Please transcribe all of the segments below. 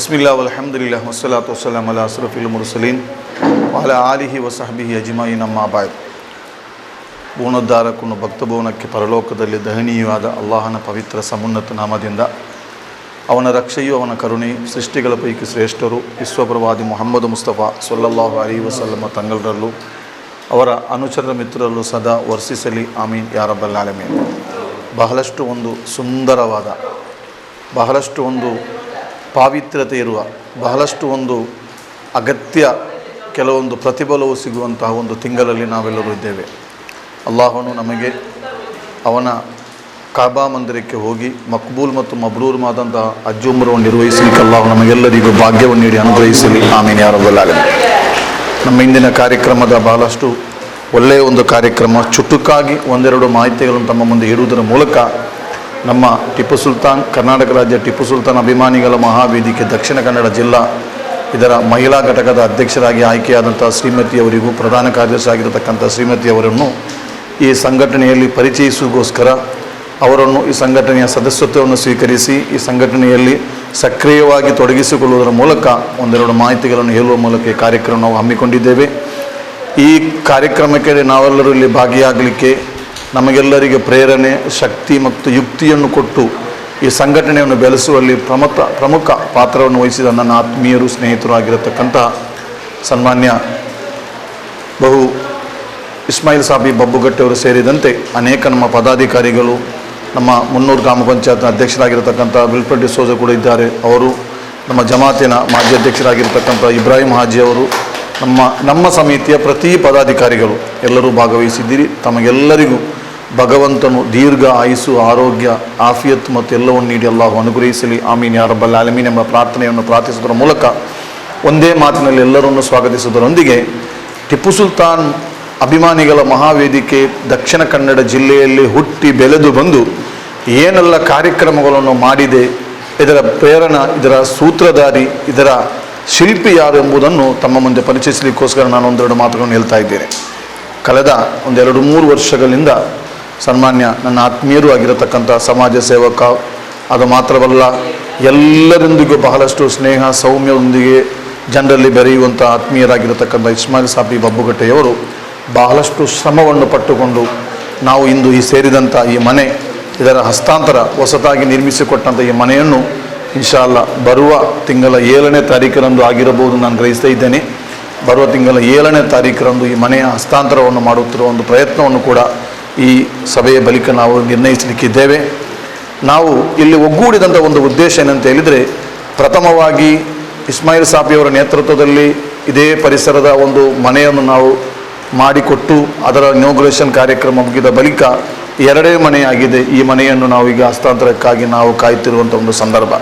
ಬಿಸ್ಮಿಲ್ಲಾ ವಲ್ಹಮ್ದುಲಿಲ್ಲಾಹ್ ವಸ್ಸಲಾತು ವಸ್ಸಲಾಮ್ ಅಲಾ ಅಶ್ರಫಿಲ್ ಮುರ್ಸಲೀನ್ ವಅಲಾ ಆಲಿಹಿ ವಸಹಬಿಹಿ ಅಜ್ಮഈನ್ ಅಮ್ಮಾ ಬಾದ್. ಭುವನೋದ್ಧಾರಕನು ಭಕ್ತಭುವನಕ್ಕೆ ಪರಲೋಕದಲ್ಲಿ ದಹನೀಯವಾದ ಅಲ್ಲಾಹನ ಪವಿತ್ರ ಸಮುನ್ನತ ನಾಮದಿಂದ ಅವನ ರಕ್ಷೆಯು ಅವನ ಕರುಣೆಯು ಸೃಷ್ಟಿಗಳ ಪೈಕಿ ಶ್ರೇಷ್ಠರು ವಿಶ್ವಪ್ರವಾದಿ ಮುಹಮ್ಮದ್ ಮುಸ್ತಫಾ ಸಲ್ಲಲ್ಲಾಹು ಅಲೈಹಿ ವಸಲ್ಲಮ ತಂಗಳರಲ್ಲೂ ಅವರ ಅನುಚರ ಮಿತ್ರರಲ್ಲೂ ಸದಾ ವರ್ಷಿಸಲಿ ಆಮೀನ್ ಯಾ ರಬ್ಬಲ್ ಆಲಮೀನ್. ಬಹಳಷ್ಟು ಒಂದು ಸುಂದರವಾದ, ಬಹಳಷ್ಟು ಒಂದು ಪಾವಿತ್ರ್ಯತೆ ಇರುವ, ಬಹಳಷ್ಟು ಒಂದು ಅಗತ್ಯ ಕೆಲವೊಂದು ಪ್ರತಿಫಲವು ಸಿಗುವಂತಹ ಒಂದು ತಿಂಗಳಲ್ಲಿ ನಾವೆಲ್ಲರೂ ಇದ್ದೇವೆ. ಅಲ್ಲಾಹನು ನಮಗೆ ಅವನ ಕಾಬಾ ಮಂದಿರಕ್ಕೆ ಹೋಗಿ ಮಕ್ಬೂಲ್ ಮತ್ತು ಮಬ್ರೂರ್ಮಾದಂತಹ ಹಜ್ ಉಮ್ರವನ್ನು ನಿರ್ವಹಿಸಲಿಕ್ಕೆ ಅಲ್ಲಾಹು ನಮಗೆಲ್ಲರಿಗೂ ಭಾಗ್ಯವನ್ನು ನೀಡಿ ಅನುಗ್ರಹಿಸಲಿ ಆಮೀನ್ ಯಾ ರಬ್ಬಲ್ ಆಲಮೀನ್. ನಮ್ಮ ಇಂದಿನ ಕಾರ್ಯಕ್ರಮದ ಬಹಳಷ್ಟು ಒಳ್ಳೆಯ ಒಂದು ಕಾರ್ಯಕ್ರಮ. ಚುಟುಕಾಗಿ ಒಂದೆರಡು ಮಾಹಿತಿಗಳನ್ನು ತಮ್ಮ ಮುಂದೆ ಇಡುವುದರ ಮೂಲಕ ನಮ್ಮ ಟಿಪ್ಪು ಸುಲ್ತಾನ್, ಕರ್ನಾಟಕ ರಾಜ್ಯ ಟಿಪ್ಪು ಸುಲ್ತಾನ್ ಅಭಿಮಾನಿಗಳ ಮಹಾವೇದಿಕೆ ದಕ್ಷಿಣ ಕನ್ನಡ ಜಿಲ್ಲಾ ಇದರ ಮಹಿಳಾ ಘಟಕದ ಅಧ್ಯಕ್ಷರಾಗಿ ಆಯ್ಕೆಯಾದಂಥ ಶ್ರೀಮತಿಯವರಿಗೂ, ಪ್ರಧಾನ ಕಾರ್ಯದರ್ಶಿ ಆಗಿರತಕ್ಕಂಥ ಶ್ರೀಮತಿಯವರನ್ನು ಈ ಸಂಘಟನೆಯಲ್ಲಿ ಪರಿಚಯಿಸುವುದಕ್ಕೋಸ್ಕರ ಅವರನ್ನು ಈ ಸಂಘಟನೆಯ ಸದಸ್ಯತ್ವವನ್ನು ಸ್ವೀಕರಿಸಿ ಈ ಸಂಘಟನೆಯಲ್ಲಿ ಸಕ್ರಿಯವಾಗಿ ತೊಡಗಿಸಿಕೊಳ್ಳುವುದರ ಮೂಲಕ ಒಂದೆರಡು ಮಾಹಿತಿಗಳನ್ನು ಹೇಳುವ ಮೂಲಕ ಈ ಕಾರ್ಯಕ್ರಮ ನಾವು ಹಮ್ಮಿಕೊಂಡಿದ್ದೇವೆ. ಈ ಕಾರ್ಯಕ್ರಮಕ್ಕೆ ನಾವೆಲ್ಲರೂ ಇಲ್ಲಿ ಭಾಗಿಯಾಗಲಿಕ್ಕೆ ನಮಗೆಲ್ಲರಿಗೆ ಪ್ರೇರಣೆ, ಶಕ್ತಿ ಮತ್ತು ಯುಕ್ತಿಯನ್ನು ಕೊಟ್ಟು ಈ ಸಂಘಟನೆಯನ್ನು ಬೆಳೆಸುವಲ್ಲಿ ಪ್ರಮುಖ ಪಾತ್ರವನ್ನು ವಹಿಸಿದ ನನ್ನ ಆತ್ಮೀಯರು, ಸ್ನೇಹಿತರು ಆಗಿರತಕ್ಕಂಥ ಸನ್ಮಾನ್ಯ ಬಹು ಇಸ್ಮಾಯಿಲ್ ಸಾಬಿ ಬಬ್ಬುಗಟ್ಟೆಯವರು ಸೇರಿದಂತೆ ಅನೇಕ ನಮ್ಮ ಪದಾಧಿಕಾರಿಗಳು, ನಮ್ಮ ಮುನ್ನೂರು ಗ್ರಾಮ ಪಂಚಾಯತ್ನ ಅಧ್ಯಕ್ಷರಾಗಿರತಕ್ಕಂಥ ವಿಲ್ಫ್ರೆಡ್ ಡಿಸೋಜ ಕೂಡ ಇದ್ದಾರೆ. ಅವರು ನಮ್ಮ ಜಮಾತಿನ ಮಾಜಿ ಅಧ್ಯಕ್ಷರಾಗಿರ್ತಕ್ಕಂಥ ಇಬ್ರಾಹಿಂ ಹಾಜಿಯವರು, ನಮ್ಮ ಸಮಿತಿಯ ಪ್ರತಿ ಪದಾಧಿಕಾರಿಗಳು ಎಲ್ಲರೂ ಭಾಗವಹಿಸಿದ್ದೀರಿ. ತಮಗೆಲ್ಲರಿಗೂ ಭಗವಂತನು ದೀರ್ಘ ಆಯುಸ್ಸು, ಆರೋಗ್ಯ, ಆಫಿಯತ್ ಮತ್ತು ಎಲ್ಲವನ್ನು ನೀಡಿ ಅಲ್ಲಾಹು ಅನುಗ್ರಹಿಸಲಿ ಆಮೀನ್ ಯಾ ರಬ್ಬಲ್ ಆಲಮೀನ್ ಎಂಬ ಪ್ರಾರ್ಥನೆಯನ್ನು ಪ್ರಾರ್ಥಿಸುವುದರ ಮೂಲಕ ಒಂದೇ ಮಾತಿನಲ್ಲಿ ಎಲ್ಲರನ್ನು ಸ್ವಾಗತಿಸುವುದರೊಂದಿಗೆ ಟಿಪ್ಪು ಸುಲ್ತಾನ್ ಅಭಿಮಾನಿಗಳ ಮಹಾವೇದಿಕೆ ದಕ್ಷಿಣ ಕನ್ನಡ ಜಿಲ್ಲೆಯಲ್ಲಿ ಹುಟ್ಟಿ ಬೆಳೆದು ಬಂದು ಏನೆಲ್ಲ ಕಾರ್ಯಕ್ರಮಗಳನ್ನು ಮಾಡಿದೆ, ಇದರ ಪ್ರೇರಣ, ಇದರ ಸೂತ್ರಧಾರಿ, ಇದರ ಶಿಲ್ಪಿ ಯಾರು ಎಂಬುದನ್ನು ತಮ್ಮ ಮುಂದೆ ಪರಿಚಯಿಸಲಿಕ್ಕೋಸ್ಕರ ನಾನು ಒಂದೆರಡು ಮಾತುಗಳನ್ನು ಹೇಳ್ತಾ ಇದ್ದೇನೆ. ಕಳೆದ 1-2-3 ವರ್ಷಗಳಿಂದ ಸನ್ಮಾನ್ಯ ನನ್ನ ಆತ್ಮೀಯರು ಆಗಿರತಕ್ಕಂಥ ಸಮಾಜ ಸೇವಕ, ಅದು ಮಾತ್ರವಲ್ಲ ಎಲ್ಲರೊಂದಿಗೂ ಬಹಳಷ್ಟು ಸ್ನೇಹ ಸೌಮ್ಯದೊಂದಿಗೆ ಜನರಲ್ಲಿ ಬೆರೆಯುವಂಥ ಆತ್ಮೀಯರಾಗಿರತಕ್ಕಂಥ ಇಸ್ಮಾಯಿಲ್ ಸಾಬಿ ಬಬ್ಬುಗಟ್ಟೆಯವರು ಬಹಳಷ್ಟು ಶ್ರಮವನ್ನು ಪಟ್ಟುಕೊಂಡು ನಾವು ಇಂದು ಈ ಸೇರಿದಂಥ ಈ ಮನೆ, ಇದರ ಹಸ್ತಾಂತರ ಹೊಸತಾಗಿ ನಿರ್ಮಿಸಿಕೊಟ್ಟಂಥ ಈ ಮನೆಯನ್ನು ಇನ್ಶಾ ಅಲ್ಲಾ ಬರುವ ತಿಂಗಳ 7ನೇ ತಾರೀಖರಂದು ಆಗಿರಬಹುದು ನಾನು ಗ್ರಹಿಸ್ತಾ ಇದ್ದೇನೆ. ಬರುವ ತಿಂಗಳ 7ನೇ ತಾರೀಖರಂದು ಈ ಮನೆಯ ಹಸ್ತಾಂತರವನ್ನು ಮಾಡುತ್ತಿರುವ ಒಂದು ಪ್ರಯತ್ನವನ್ನು ಕೂಡ ಈ ಸಭೆಯ ಬಳಿಕ ನಾವು ನಿರ್ಣಯಿಸಲಿಕ್ಕಿದ್ದೇವೆ. ನಾವು ಇಲ್ಲಿ ಒಗ್ಗೂಡಿದಂಥ ಒಂದು ಉದ್ದೇಶ ಏನಂತ ಹೇಳಿದರೆ, ಪ್ರಥಮವಾಗಿ ಇಸ್ಮಾಯಿಲ್ ಸಾಬಿಯವರ ನೇತೃತ್ವದಲ್ಲಿ ಇದೇ ಪರಿಸರದ ಒಂದು ಮನೆಯನ್ನು ನಾವು ಮಾಡಿಕೊಟ್ಟು ಅದರ ಇನಾಗ್ರೇಷನ್ ಕಾರ್ಯಕ್ರಮ ಮುಗಿದ ಬಳಿಕ 2ನೇ ಮನೆಯಾಗಿದೆ. ಈ ಮನೆಯನ್ನು ನಾವೀಗ ಹಸ್ತಾಂತರಕ್ಕಾಗಿ ನಾವು ಕಾಯುತ್ತಿರುವಂಥ ಒಂದು ಸಂದರ್ಭ.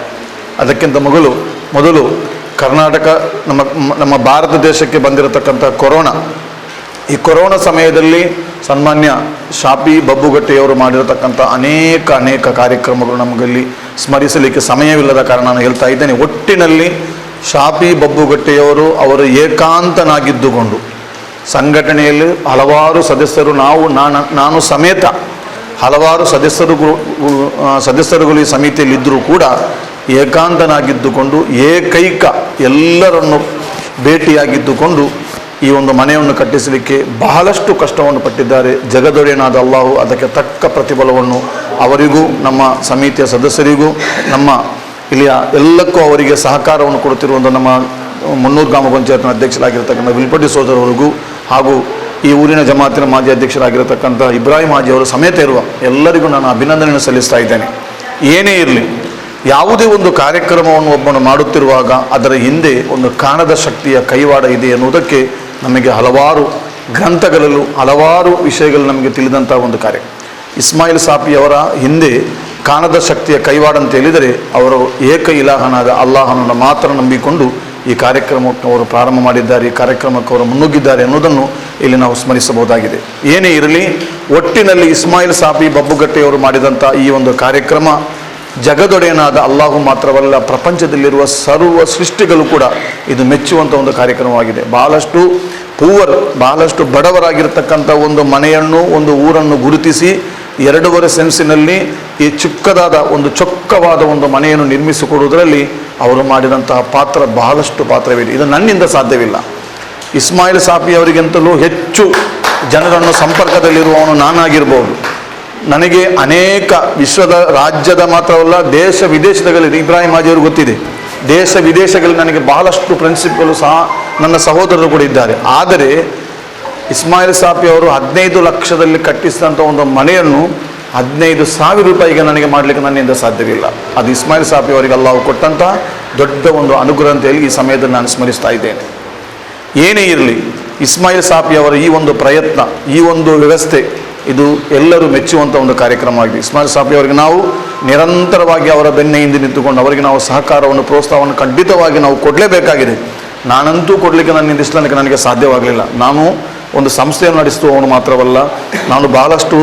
ಅದಕ್ಕಿಂತ ಮೊದಲು ಕರ್ನಾಟಕ, ನಮ್ಮ ಭಾರತ ದೇಶಕ್ಕೆ ಬಂದಿರತಕ್ಕಂಥ ಈ ಕೊರೋನಾ ಸಮಯದಲ್ಲಿ ಸನ್ಮಾನ್ಯ ಶಾಪಿ ಬಬ್ಬುಗಟ್ಟೆಯವರು ಮಾಡಿರತಕ್ಕಂಥ ಅನೇಕ ಕಾರ್ಯಕ್ರಮಗಳು ನಮಗಲ್ಲಿ ಸ್ಮರಿಸಲಿಕ್ಕೆ ಸಮಯವಿಲ್ಲದ ಕಾರಣ ನಾನು ಹೇಳ್ತಾ ಇದ್ದೇನೆ. ಒಟ್ಟಿನಲ್ಲಿ ಶಾಪಿ ಬಬ್ಬುಗಟ್ಟೆಯವರು ಅವರು ಏಕಾಂತನಾಗಿದ್ದುಕೊಂಡು ಸಂಘಟನೆಯಲ್ಲಿ ಹಲವಾರು ಸದಸ್ಯರು, ನಾನು ಸಮೇತ ಹಲವಾರು ಸದಸ್ಯರುಗಳು ಈ ಸಮಿತಿಯಲ್ಲಿದ್ದರೂ ಕೂಡ ಏಕಾಂತನಾಗಿದ್ದುಕೊಂಡು ಏಕೈಕ ಎಲ್ಲರನ್ನು ಭೇಟಿಯಾಗಿದ್ದುಕೊಂಡು ಈ ಒಂದು ಮನೆಯನ್ನು ಕಟ್ಟಿಸಲಿಕ್ಕೆ ಬಹಳಷ್ಟು ಕಷ್ಟವನ್ನು ಪಟ್ಟಿದ್ದಾರೆ. ಜಗದೊಡೆಯನಾದ ಅಲ್ಲಾಹು ಅದಕ್ಕೆ ತಕ್ಕ ಪ್ರತಿಫಲವನ್ನು ಅವರಿಗೂ, ನಮ್ಮ ಸಮಿತಿಯ ಸದಸ್ಯರಿಗೂ, ನಮ್ಮ ಇಲ್ಲಿಯ ಎಲ್ಲಕ್ಕೂ ಅವರಿಗೆ ಸಹಕಾರವನ್ನು ಕೊಡುತ್ತಿರುವಂಥ ನಮ್ಮ ಮುನ್ನೂರು ಗ್ರಾಮ ಪಂಚಾಯತ್ನ ಅಧ್ಯಕ್ಷರಾಗಿರ್ತಕ್ಕಂಥ ವಿಲ್ಫ್ರೆಡ್ ಡಿಸೋಜರವರಿಗೂ ಹಾಗೂ ಈ ಊರಿನ ಜಮಾತಿನ ಮಾಜಿ ಅಧ್ಯಕ್ಷರಾಗಿರತಕ್ಕಂಥ ಇಬ್ರಾಹಿಂ ಹಾಜಿಯವರು ಸಮೇತ ಇರುವ ಎಲ್ಲರಿಗೂ ನಾನು ಅಭಿನಂದನೆಯನ್ನು ಸಲ್ಲಿಸ್ತಾ ಇದ್ದೇನೆ. ಏನೇ ಇರಲಿ, ಯಾವುದೇ ಒಂದು ಕಾರ್ಯಕ್ರಮವನ್ನು ಒಬ್ಬನು ಮಾಡುತ್ತಿರುವಾಗ ಅದರ ಹಿಂದೆ ಒಂದು ಕಾಣದ ಶಕ್ತಿಯ ಕೈವಾಡ ಇದೆ ಎನ್ನುವುದಕ್ಕೆ ನಮಗೆ ಹಲವಾರು ಗ್ರಂಥಗಳಲ್ಲೂ ಹಲವಾರು ವಿಷಯಗಳು ನಮಗೆ ತಿಳಿದಂಥ ಒಂದು ಕಾರ್ಯ. ಇಸ್ಮಾಯಿಲ್ ಸಾಬಿಯವರ ಹಿಂದೆ ಕಾಣದ ಶಕ್ತಿಯ ಕೈವಾಡ ಅಂತ ಹೇಳಿದರೆ ಅವರು ಏಕ ಇಲಾಹನಾದ ಅಲ್ಲಾಹನನ್ನು ಮಾತ್ರ ನಂಬಿಕೊಂಡು ಈ ಕಾರ್ಯಕ್ರಮಕ್ಕೆ ಅವರು ಪ್ರಾರಂಭ ಮಾಡಿದ್ದಾರೆ, ಈ ಕಾರ್ಯಕ್ರಮಕ್ಕೆ ಅವರು ಮುನ್ನುಗ್ಗಿದ್ದಾರೆ ಎನ್ನುವುದನ್ನು ಇಲ್ಲಿ ನಾವು ಸ್ಮರಿಸಬಹುದಾಗಿದೆ. ಏನೇ ಇರಲಿ, ಒಟ್ಟಿನಲ್ಲಿ ಇಸ್ಮಾಯಿಲ್ ಸಾಬಿ ಬಬ್ಬುಗಟ್ಟೆಯವರು ಮಾಡಿದಂಥ ಈ ಒಂದು ಕಾರ್ಯಕ್ರಮ ಜಗದೊಡೆಯನಾದ ಅಲ್ಲಾಹು ಮಾತ್ರವಲ್ಲ, ಪ್ರಪಂಚದಲ್ಲಿರುವ ಸರ್ವ ಸೃಷ್ಟಿಗಳು ಕೂಡ ಇದು ಮೆಚ್ಚುವಂಥ ಒಂದು ಕಾರ್ಯಕ್ರಮವಾಗಿದೆ. ಬಹಳಷ್ಟು ಬಡವರಾಗಿರ್ತಕ್ಕಂಥ ಒಂದು ಮನೆಯನ್ನು, ಒಂದು ಊರನ್ನು ಗುರುತಿಸಿ 2.5 ಸೆನ್ಸಿನಲ್ಲಿ ಈ ಚಿಕ್ಕದಾದ ಒಂದು ಚೊಕ್ಕ ಸುಖವಾದ ಒಂದು ಮನೆಯನ್ನು ನಿರ್ಮಿಸಿಕೊಡುವುದರಲ್ಲಿ ಅವರು ಮಾಡಿದಂತಹ ಪಾತ್ರ ಬಹಳಷ್ಟು ಪಾತ್ರವಿದೆ. ಇದು ನನ್ನಿಂದ ಸಾಧ್ಯವಿಲ್ಲ. ಇಸ್ಮಾಯಿಲ್ ಸಾಫಿ ಅವರಿಗಿಂತಲೂ ಹೆಚ್ಚು ಜನರನ್ನು ಸಂಪರ್ಕದಲ್ಲಿರುವವನು ನಾನಾಗಿರ್ಬೋದು. ನನಗೆ ಅನೇಕ ವಿಶ್ವದ ರಾಜ್ಯದ ಮಾತ್ರವಲ್ಲ, ದೇಶ ವಿದೇಶದಲ್ಲಿ ಇಬ್ರಾಹಿಂ ಹಾಜಿಯವರು ಗೊತ್ತಿದೆ, ದೇಶ ವಿದೇಶಗಳಲ್ಲಿ ನನಗೆ ಬಹಳಷ್ಟು ಫ್ರೆಂಡ್ಶಿಪ್ಗಳು ಸಹ ನನ್ನ ಸಹೋದರರು ಕೂಡ ಇದ್ದಾರೆ. ಆದರೆ ಇಸ್ಮಾಯಿಲ್ ಸಾಫಿ ಅವರು 15 ಲಕ್ಷದಲ್ಲಿ ಕಟ್ಟಿಸಿದಂಥ ಒಂದು ಮನೆಯನ್ನು 15,000 ರೂಪಾಯಿಗೆ ನನಗೆ ಮಾಡಲಿಕ್ಕೆ ನನ್ನಿಂದ ಸಾಧ್ಯವಿಲ್ಲ. ಅದು ಇಸ್ಮಾಯಿಲ್ ಸಾಫಿ ಅವರಿಗೆ ಅಲ್ಲಾಹು ಕೊಟ್ಟಂತಹ ದೊಡ್ಡ ಒಂದು ಅನುಗ್ರಹ ಅಂತ ಹೇಳಿ ಈ ಸಮಯದಲ್ಲಿ ನಾನು ಸ್ಮರಿಸ್ತಾ ಇದ್ದೇನೆ. ಏನೇ ಇರಲಿ, ಇಸ್ಮಾಯಿಲ್ ಸಾಫಿ ಅವರ ಈ ಒಂದು ಪ್ರಯತ್ನ, ಈ ಒಂದು ವ್ಯವಸ್ಥೆ, ಇದು ಎಲ್ಲರೂ ಮೆಚ್ಚುವಂಥ ಒಂದು ಕಾರ್ಯಕ್ರಮವಾಗಿದೆ. ಇಸ್ಮಾಯಿಲ್ ಸಾಫಿ ಅವರಿಗೆ ನಾವು ನಿರಂತರವಾಗಿ ಅವರ ಬೆನ್ನ ಹಿಂದೆ ನಿಂತುಕೊಂಡು ಅವರಿಗೆ ನಾವು ಸಹಕಾರವನ್ನು, ಪ್ರೋತ್ಸಾಹವನ್ನು ಖಂಡಿತವಾಗಿ ನಾವು ಕೊಡಲೇಬೇಕಾಗಿದೆ. ನಾನಂತೂ ಕೊಡಲಿಕ್ಕೆ ನನ್ನಿಂದ ಇಷ್ಟಕ್ಕೆ ನನಗೆ ಸಾಧ್ಯವಾಗಲಿಲ್ಲ. ನಾನು ಒಂದು ಸಂಸ್ಥೆಯನ್ನು ನಡೆಸುವವನು ಮಾತ್ರವಲ್ಲ, ನಾನು ಬಹಳಷ್ಟು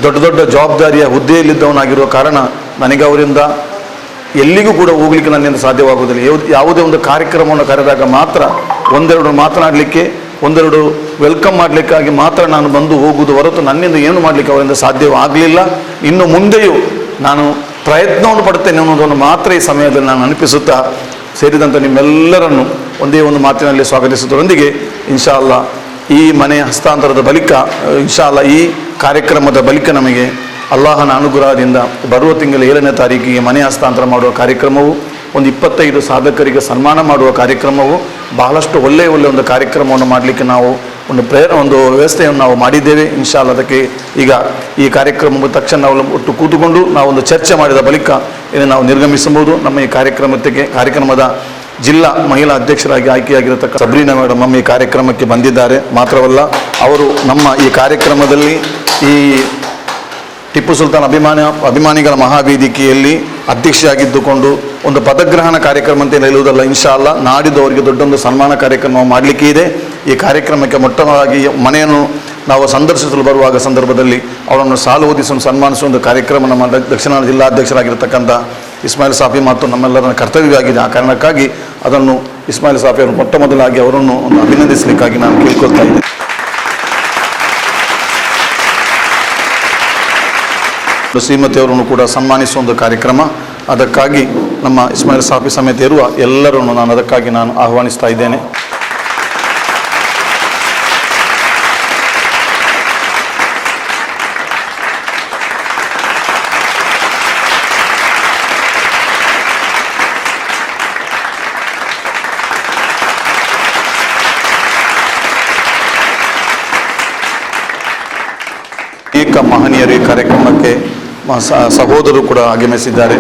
ದೊಡ್ಡ ದೊಡ್ಡ ಜವಾಬ್ದಾರಿಯ ಹುದ್ದೆಯಲ್ಲಿದ್ದವನಾಗಿರುವ ಕಾರಣ ನನಗೆ ಅವರಿಂದ ಎಲ್ಲಿಗೂ ಕೂಡ ಹೋಗಲಿಕ್ಕೆ ನನ್ನಿಂದ ಸಾಧ್ಯವಾಗುವುದಿಲ್ಲ. ಯಾವುದೇ ಒಂದು ಕಾರ್ಯಕ್ರಮವನ್ನು ಕರೆದಾಗ ಮಾತ್ರ ಒಂದೆರಡು ಮಾತನಾಡಲಿಕ್ಕೆ, ಒಂದೆರಡು ವೆಲ್ಕಮ್ ಮಾಡಲಿಕ್ಕಾಗಿ ಮಾತ್ರ ನಾನು ಬಂದು ಹೋಗುವುದು ಹೊರತು ನನ್ನಿಂದ ಏನು ಮಾಡಲಿಕ್ಕೆ ಅವರಿಂದ ಸಾಧ್ಯವಾಗಲಿಲ್ಲ. ಇನ್ನು ಮುಂದೆಯೂ ನಾನು ಪ್ರಯತ್ನವನ್ನು ಪಡುತ್ತೇನೆ ಅನ್ನೋದನ್ನು ಮಾತ್ರ ಈ ಸಮಯದಲ್ಲಿ ನಾನು ನೆನಪಿಸುತ್ತಾ ಸೇರಿದಂಥ ನಿಮ್ಮೆಲ್ಲರನ್ನು ಒಂದೇ ಒಂದು ಮಾತಿನಲ್ಲಿ ಸ್ವಾಗತಿಸುವುದರೊಂದಿಗೆ ಇನ್ಶಾ ಅಲ್ಲಾ ಈ ಮನೆಯ ಹಸ್ತಾಂತರದ ಬಳಿಕ, ಇನ್ಶಾ ಅಲ್ಲಾ ಈ ಕಾರ್ಯಕ್ರಮದ ಬಳಿಕ ನಮಗೆ ಅಲ್ಲಾಹನ ಅನುಗ್ರಹದಿಂದ ಬರುವ ತಿಂಗಳ 7ನೇ ತಾರೀಕಿಗೆ ಮನೆ ಹಸ್ತಾಂತರ ಮಾಡುವ ಕಾರ್ಯಕ್ರಮವು, ಒಂದು 25 ಸಾಧಕರಿಗೆ ಸನ್ಮಾನ ಮಾಡುವ ಕಾರ್ಯಕ್ರಮವು, ಬಹಳಷ್ಟು ಒಳ್ಳೆಯ ಒಂದು ಕಾರ್ಯಕ್ರಮವನ್ನು ಮಾಡಲಿಕ್ಕೆ ನಾವು ಒಂದು ವ್ಯವಸ್ಥೆಯನ್ನು ನಾವು ಮಾಡಿದ್ದೇವೆ. ಇನ್ಶಾ ಅಲ್ಲಾ ಅದಕ್ಕೆ ಈಗ ಈ ಕಾರ್ಯಕ್ರಮದ ತಕ್ಷಣ ನಾವು ಒಟ್ಟು ಕೂತುಕೊಂಡು ನಾವು ಒಂದು ಚರ್ಚೆ ಮಾಡಿದ ಬಳಿಕ ಇದನ್ನು ನಾವು ನಿರ್ಗಮಿಸಬಹುದು. ನಮ್ಮ ಈ ಕಾರ್ಯಕ್ರಮದ ಜಿಲ್ಲಾ ಮಹಿಳಾ ಅಧ್ಯಕ್ಷರಾಗಿ ಆಯ್ಕೆಯಾಗಿರತಕ್ಕ ಸಬ್ರೀನಾ ಮೇಡಮ್ ನಮ್ಮ ಈ ಕಾರ್ಯಕ್ರಮಕ್ಕೆ ಬಂದಿದ್ದಾರೆ. ಮಾತ್ರವಲ್ಲ, ಅವರು ನಮ್ಮ ಈ ಕಾರ್ಯಕ್ರಮದಲ್ಲಿ ಈ ಟಿಪ್ಪು ಸುಲ್ತಾನ್ ಅಭಿಮಾನಿಗಳ ಮಹಾವೇದಿಕೆಯಲ್ಲಿ ಅಧ್ಯಕ್ಷರಾಗಿದ್ದುಕೊಂಡು ಒಂದು ಪದಗ್ರಹಣ ಕಾರ್ಯಕ್ರಮ ಅಂತ ಹೇಳುವುದಲ್ಲ, ಇನ್ಶಾ ಅಲ್ಲಾ ನಾಡಿದ್ದು ಅವರಿಗೆ ದೊಡ್ಡೊಂದು ಸನ್ಮಾನ ಕಾರ್ಯಕ್ರಮ ಮಾಡಲಿಕ್ಕೆ ಇದೆ. ಈ ಕಾರ್ಯಕ್ರಮಕ್ಕೆ ಮೊಟ್ಟಮೊದಲಾಗಿ ಮನೆಯನ್ನು ನಾವು ಸಂದರ್ಶಿಸಲು ಬರುವಾಗ ಸಂದರ್ಭದಲ್ಲಿ ಅವರನ್ನು ಸಾಲು ಓದಿಸಲು ಸನ್ಮಾನಿಸುವ ಒಂದು ಕಾರ್ಯಕ್ರಮ ನಮ್ಮ ದಕ್ಷಿಣ ಜಿಲ್ಲಾಧ್ಯಕ್ಷರಾಗಿರ್ತಕ್ಕಂಥ ಇಸ್ಮಾಯಿಲ್ ಸಾಫಿ ಮತ್ತು ನಮ್ಮೆಲ್ಲರ ಕರ್ತವ್ಯವಾಗಿದೆ. ಆ ಕಾರಣಕ್ಕಾಗಿ ಅದನ್ನು ಇಸ್ಮಾಯಿಲ್ ಸಾಫಿ ಅವರು ಮೊಟ್ಟಮೊದಲಾಗಿ ಅವರನ್ನು ಒಂದು ಅಭಿನಂದಿಸಲಿಕ್ಕಾಗಿ ನಾನು ಕೇಳ್ಕೊಳ್ತಾ ಇದ್ದೇನೆ. ಶ್ರೀಮತಿಯವರನ್ನು ಕೂಡ ಸನ್ಮಾನಿಸುವ ಒಂದು ಕಾರ್ಯಕ್ರಮ, ಅದಕ್ಕಾಗಿ ನಮ್ಮ ಇಸ್ಮಾಯಿಲ್ ಸಾಫಿ ಸಮೇತ ಇರುವ ಎಲ್ಲರನ್ನು ಅದಕ್ಕಾಗಿ ನಾನು ಆಹ್ವಾನಿಸ್ತಾ ಇದ್ದೇನೆ. ಅನೇಕ ಮಹನೀಯರು ಈ ಕಾರ್ಯಕ್ರಮಕ್ಕೆ ಸಹೋದರರು ಕೂಡ ಆಗಮಿಸಿದ್ದಾರೆ.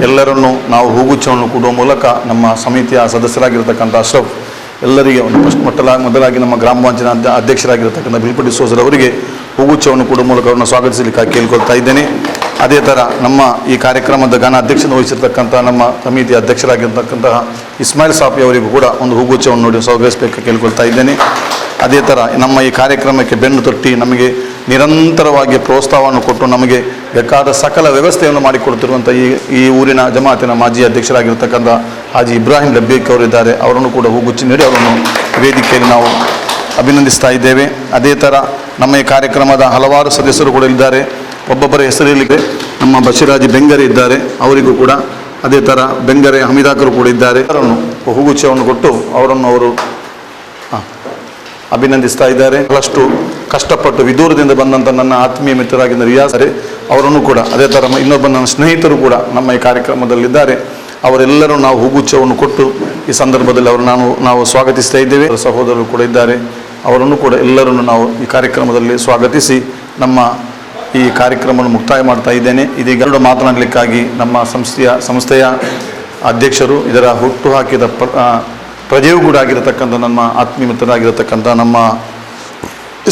ಎಲ್ಲರನ್ನು ನಾವು ಹೂಗುಚ್ಛವನ್ನು ಕೊಡುವ ಮೂಲಕ ನಮ್ಮ ಸಮಿತಿಯ ಸದಸ್ಯರಾಗಿರ್ತಕ್ಕಂಥ ಅಶ್ರಫ್ ಎಲ್ಲರಿಗೆ ಒಂದು ಮೊದಲಾಗಿ ನಮ್ಮ ಗ್ರಾಮ ಪಂಚಾಯತ್ ಅಧ್ಯಕ್ಷರಾಗಿರ್ತಕ್ಕಂಥ ಬಿಲ್ಪಟಿ ಸೋಜರ್ ಅವರಿಗೆ ಹೂಗುಚ್ಛವನ್ನು ಕೊಡುವ ಮೂಲಕ ಅವರನ್ನು ಸ್ವಾಗತಿಸಲಿಕ್ಕೆ ಕೇಳ್ಕೊಳ್ತಾ ಇದ್ದೇನೆ. ಅದೇ ಥರ ನಮ್ಮ ಈ ಕಾರ್ಯಕ್ರಮದ ಘನ ಅಧ್ಯಕ್ಷತೆ ವಹಿಸಿರ್ತಕ್ಕಂಥ ನಮ್ಮ ಸಮಿತಿಯ ಅಧ್ಯಕ್ಷರಾಗಿರ್ತಕ್ಕಂತಹ ಇಸ್ಮಾಯಿಲ್ ಸಾಫಿ ಅವರಿಗೂ ಕೂಡ ಒಂದು ಹೂಗುಚ್ಛವನ್ನು ನೋಡಿ ಸ್ವಾಗತಿಸಬೇಕು ಕೇಳ್ಕೊಳ್ತಾ ಇದ್ದೇನೆ. ಅದೇ ಥರ ನಮ್ಮ ಈ ಕಾರ್ಯಕ್ರಮಕ್ಕೆ ಬೆನ್ನು ತಟ್ಟಿ ನಮಗೆ ನಿರಂತರವಾಗಿ ಪ್ರೋತ್ಸಾಹವನ್ನು ಕೊಟ್ಟು ನಮಗೆ ಬೇಕಾದ ಸಕಲ ವ್ಯವಸ್ಥೆಯನ್ನು ಮಾಡಿಕೊಡ್ತಿರುವಂಥ ಈ ಊರಿನ ಜಮಾತಿನ ಮಾಜಿ ಅಧ್ಯಕ್ಷರಾಗಿರ್ತಕ್ಕಂಥ ಹಾಜಿ ಇಬ್ರಾಹಿಂ ಲಬ್ಬೀಕ್ ಅವರಿದ್ದಾರೆ. ಅವರನ್ನು ಕೂಡ ಹೂಗುಚ್ಚಿ ನೀಡಿ ಅವರನ್ನು ವೇದಿಕೆಯಲ್ಲಿ ನಾವು ಅಭಿನಂದಿಸ್ತಾ ಇದ್ದೇವೆ. ಅದೇ ಥರ ನಮ್ಮ ಈ ಕಾರ್ಯಕ್ರಮದ ಹಲವಾರು ಸದಸ್ಯರು ಕೂಡ ಇದ್ದಾರೆ. ಒಬ್ಬೊಬ್ಬರ ಹೆಸರಿಲ್ಲಿದೆ. ನಮ್ಮ ಬಶೀರಾಜಿ ಬೆಂಗರೆ ಇದ್ದಾರೆ, ಅವರಿಗೂ ಕೂಡ ಅದೇ ಥರ ಬೆಂಗರೆ ಹಮೀದಾಕರು ಕೂಡ ಇದ್ದಾರೆ. ಅವರನ್ನು ಹೂಗುಚ್ಛವನ್ನು ಕೊಟ್ಟು ಅವರನ್ನು ಅವರು ಅಭಿನಂದಿಸ್ತಾ ಇದ್ದಾರೆ. ಬಹಳಷ್ಟು ಕಷ್ಟಪಟ್ಟು ವಿದೂರದಿಂದ ಬಂದಂಥ ನನ್ನ ಆತ್ಮೀಯ ಮಿತ್ರರಾಗಿದ್ದ ರಿಯಾಸರೆ ಅವರನ್ನು ಕೂಡ, ಅದೇ ಥರ ಇನ್ನೊಬ್ಬ ನನ್ನ ಸ್ನೇಹಿತರು ಕೂಡ ನಮ್ಮ ಈ ಕಾರ್ಯಕ್ರಮದಲ್ಲಿದ್ದಾರೆ. ಅವರೆಲ್ಲರೂ ನಾವು ಹೂಗುಚ್ಛವನ್ನು ಕೊಟ್ಟು ಈ ಸಂದರ್ಭದಲ್ಲಿ ಅವರು ನಾವು ಸ್ವಾಗತಿಸ್ತಾ ಇದ್ದೇವೆ. ಸಹೋದರರು ಕೂಡ ಇದ್ದಾರೆ, ಅವರನ್ನು ಕೂಡ ಎಲ್ಲರನ್ನು ನಾವು ಈ ಕಾರ್ಯಕ್ರಮದಲ್ಲಿ ಸ್ವಾಗತಿಸಿ ನಮ್ಮ ಈ ಕಾರ್ಯಕ್ರಮವನ್ನು ಮುಕ್ತಾಯ ಮಾಡ್ತಾ ಇದ್ದೇನೆ. ಇದೀಗ ಎರಡು ಮಾತನಾಡಲಿಕ್ಕಾಗಿ ನಮ್ಮ ಸಂಸ್ಥೆಯ ಅಧ್ಯಕ್ಷರು, ಇದರ ಹುಟ್ಟು ಹಾಕಿದ ಪ್ರಜೆಯೂ ಕೂಡ ಆಗಿರತಕ್ಕಂಥ ನಮ್ಮ ಆತ್ಮೀಯ ಮಿತ್ರರಾಗಿರತಕ್ಕಂಥ ನಮ್ಮ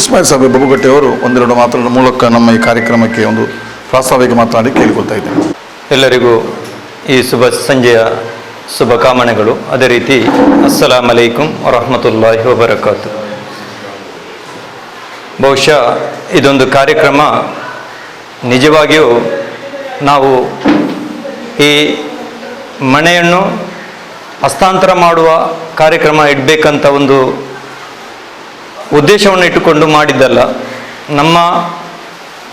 ಇಸ್ಮಾಯಿಲ್ ಸಾಫಿ ಬಬುಗಟ್ಟೆಯವರು ಒಂದೆರಡು ಮಾತುಗಳ ಮೂಲಕ ನಮ್ಮ ಈ ಕಾರ್ಯಕ್ರಮಕ್ಕೆ ಒಂದು ಪ್ರಾಸ್ತಾವಿಕ ಮಾತನಾಡಿ ಕೇಳಿಕೊಳ್ತಾ ಇದ್ದೇನೆ. ಎಲ್ಲರಿಗೂ ಈ ಶುಭ ಸಂಜೆಯ ಶುಭಕಾಮನೆಗಳು. ಅದೇ ರೀತಿ ಅಸ್ಸಲಾಂ ಅಲೈಕುಂ ವರಹಮತುಲ್ಲಾಹಿ ವಬರಕಾತು. ಬಹುಶಃ ಇದೊಂದು ಕಾರ್ಯಕ್ರಮ ನಿಜವಾಗಿಯೂ ನಾವು ಈ ಮನೆಯನ್ನು ಹಸ್ತಾಂತರ ಮಾಡುವ ಕಾರ್ಯಕ್ರಮ ಇಡಬೇಕಂತ ಒಂದು ಉದ್ದೇಶವನ್ನು ಇಟ್ಟುಕೊಂಡು ಮಾಡಿದ್ದಲ್ಲ. ನಮ್ಮ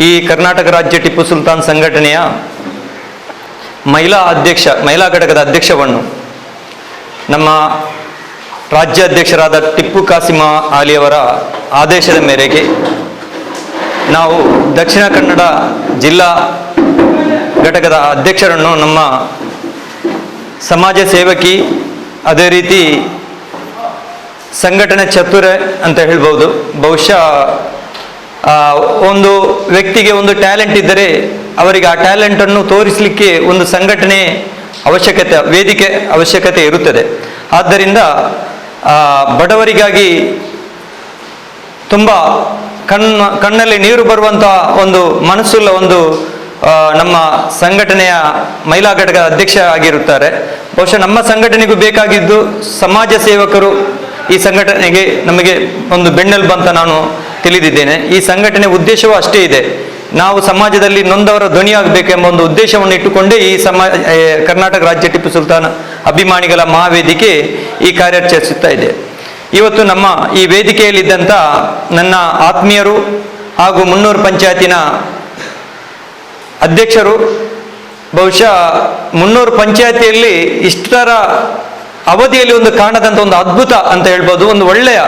ಈ ಕರ್ನಾಟಕ ರಾಜ್ಯ ಟಿಪ್ಪು ಸುಲ್ತಾನ್ ಸಂಘಟನೆಯ ಮಹಿಳಾ ಘಟಕದ ಅಧ್ಯಕ್ಷವನ್ನು ನಮ್ಮ ರಾಜ್ಯಾಧ್ಯಕ್ಷರಾದ ಟಿಪ್ಪು ಕಾಸಿಮ ಆಲಿಯವರ ಆದೇಶದ ಮೇರೆಗೆ ನಾವು ದಕ್ಷಿಣ ಕನ್ನಡ ಜಿಲ್ಲಾ ಘಟಕದ ಅಧ್ಯಕ್ಷರನ್ನು ನಮ್ಮ ಸಮಾಜ ಸೇವಕಿ, ಅದೇ ರೀತಿ ಸಂಘಟನೆ ಚತುರೆ ಅಂತ ಹೇಳ್ಬೋದು. ಬಹುಶಃ ಒಂದು ವ್ಯಕ್ತಿಗೆ ಒಂದು ಟ್ಯಾಲೆಂಟ್ ಇದ್ದರೆ ಅವರಿಗೆ ಆ ಟ್ಯಾಲೆಂಟನ್ನು ತೋರಿಸಲಿಕ್ಕೆ ಒಂದು ಸಂಘಟನೆ ವೇದಿಕೆ ಅವಶ್ಯಕತೆ ಇರುತ್ತದೆ. ಆದ್ದರಿಂದ ಬಡವರಿಗಾಗಿ ತುಂಬ ಕಣ್ಣಲ್ಲಿ ನೀರು ಬರುವಂಥ ಒಂದು ಮನಸ್ಸುಳ್ಳ ಒಂದು ನಮ್ಮ ಸಂಘಟನೆಯ ಮಹಿಳಾ ಘಟಕದ ಅಧ್ಯಕ್ಷ ಆಗಿರುತ್ತಾರೆ. ಬಹುಶಃ ನಮ್ಮ ಸಂಘಟನೆಗೂ ಬೇಕಾಗಿದ್ದು ಸಮಾಜ ಸೇವಕರು. ಈ ಸಂಘಟನೆಗೆ ನಮಗೆ ಒಂದು ಬೆನ್ನೆಲುಬು ಅಂತ ನಾನು ತಿಳಿದಿದ್ದೇನೆ. ಈ ಸಂಘಟನೆ ಉದ್ದೇಶವೂ ಅಷ್ಟೇ ಇದೆ. ನಾವು ಸಮಾಜದಲ್ಲಿ ನೊಂದವರ ಧ್ವನಿಯಾಗಬೇಕೆಂಬ ಒಂದು ಉದ್ದೇಶವನ್ನು ಇಟ್ಟುಕೊಂಡೇ ಈ ಕರ್ನಾಟಕ ರಾಜ್ಯ ಟಿಪ್ಪು ಸುಲ್ತಾನ್ ಅಭಿಮಾನಿಗಳ ಮಹಾವೇದಿಕೆ ಈ ಕಾರ್ಯಾಚರಿಸುತ್ತಾ ಇದೆ. ಇವತ್ತು ನಮ್ಮ ಈ ವೇದಿಕೆಯಲ್ಲಿದ್ದಂಥ ನನ್ನ ಆತ್ಮೀಯರು ಹಾಗೂ ಮುನ್ನೂರು ಪಂಚಾಯತಿನ ಅಧ್ಯಕ್ಷರು, ಬಹುಶಃ ಮುನ್ನೂರು ಪಂಚಾಯತಿಯಲ್ಲಿ ಇಷ್ಟರ ಅವಧಿಯಲ್ಲಿ ಒಂದು ಕಾಣದಂಥ ಒಂದು ಅದ್ಭುತ ಅಂತ ಹೇಳ್ಬೋದು. ಒಂದು ಒಳ್ಳೆಯ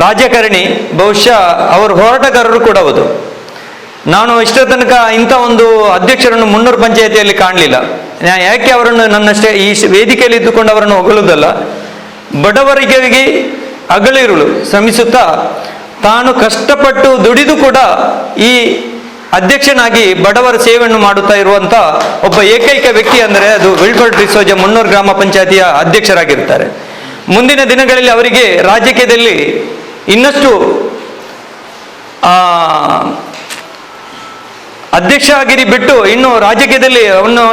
ರಾಜಕಾರಣಿ, ಬಹುಶಃ ಅವರು ಹೋರಾಟಗಾರರು ಕೂಡ ಹೌದು. ನಾನು ಇಷ್ಟರ ತನಕ ಇಂಥ ಒಂದು ಅಧ್ಯಕ್ಷರನ್ನು ಮುನ್ನೂರು ಪಂಚಾಯತಿಯಲ್ಲಿ ಕಾಣಲಿಲ್ಲ. ಯಾಕೆ ಅವರನ್ನು ನನ್ನಷ್ಟೇ ಈ ವೇದಿಕೆಯಲ್ಲಿ ಇದ್ದುಕೊಂಡು ಅವರನ್ನು ಹೊಗಳುವುದಲ್ಲ, ಬಡವರಿಗೆ ಅಗಳಿರುಳು ಶ್ರಮಿಸುತ್ತಾ ತಾನು ಕಷ್ಟಪಟ್ಟು ದುಡಿದು ಕೂಡ ಈ ಅಧ್ಯಕ್ಷನಾಗಿ ಬಡವರ ಸೇವೆಯನ್ನು ಮಾಡುತ್ತಾ ಇರುವಂಥ ಒಬ್ಬ ಏಕೈಕ ವ್ಯಕ್ತಿ ಅಂದರೆ ಅದು ವಿಲ್ಬರ್ಟ್ ಡಿಸೋಜ ಮುನ್ನೂರು ಗ್ರಾಮ ಪಂಚಾಯತಿಯ ಅಧ್ಯಕ್ಷರಾಗಿರ್ತಾರೆ. ಮುಂದಿನ ದಿನಗಳಲ್ಲಿ ಅವರಿಗೆ ರಾಜಕೀಯದಲ್ಲಿ ಇನ್ನಷ್ಟು ಅಧ್ಯಕ್ಷ ಆಗಿರಿ ಬಿಟ್ಟು ಇನ್ನು ರಾಜಕೀಯದಲ್ಲಿ ಅವನು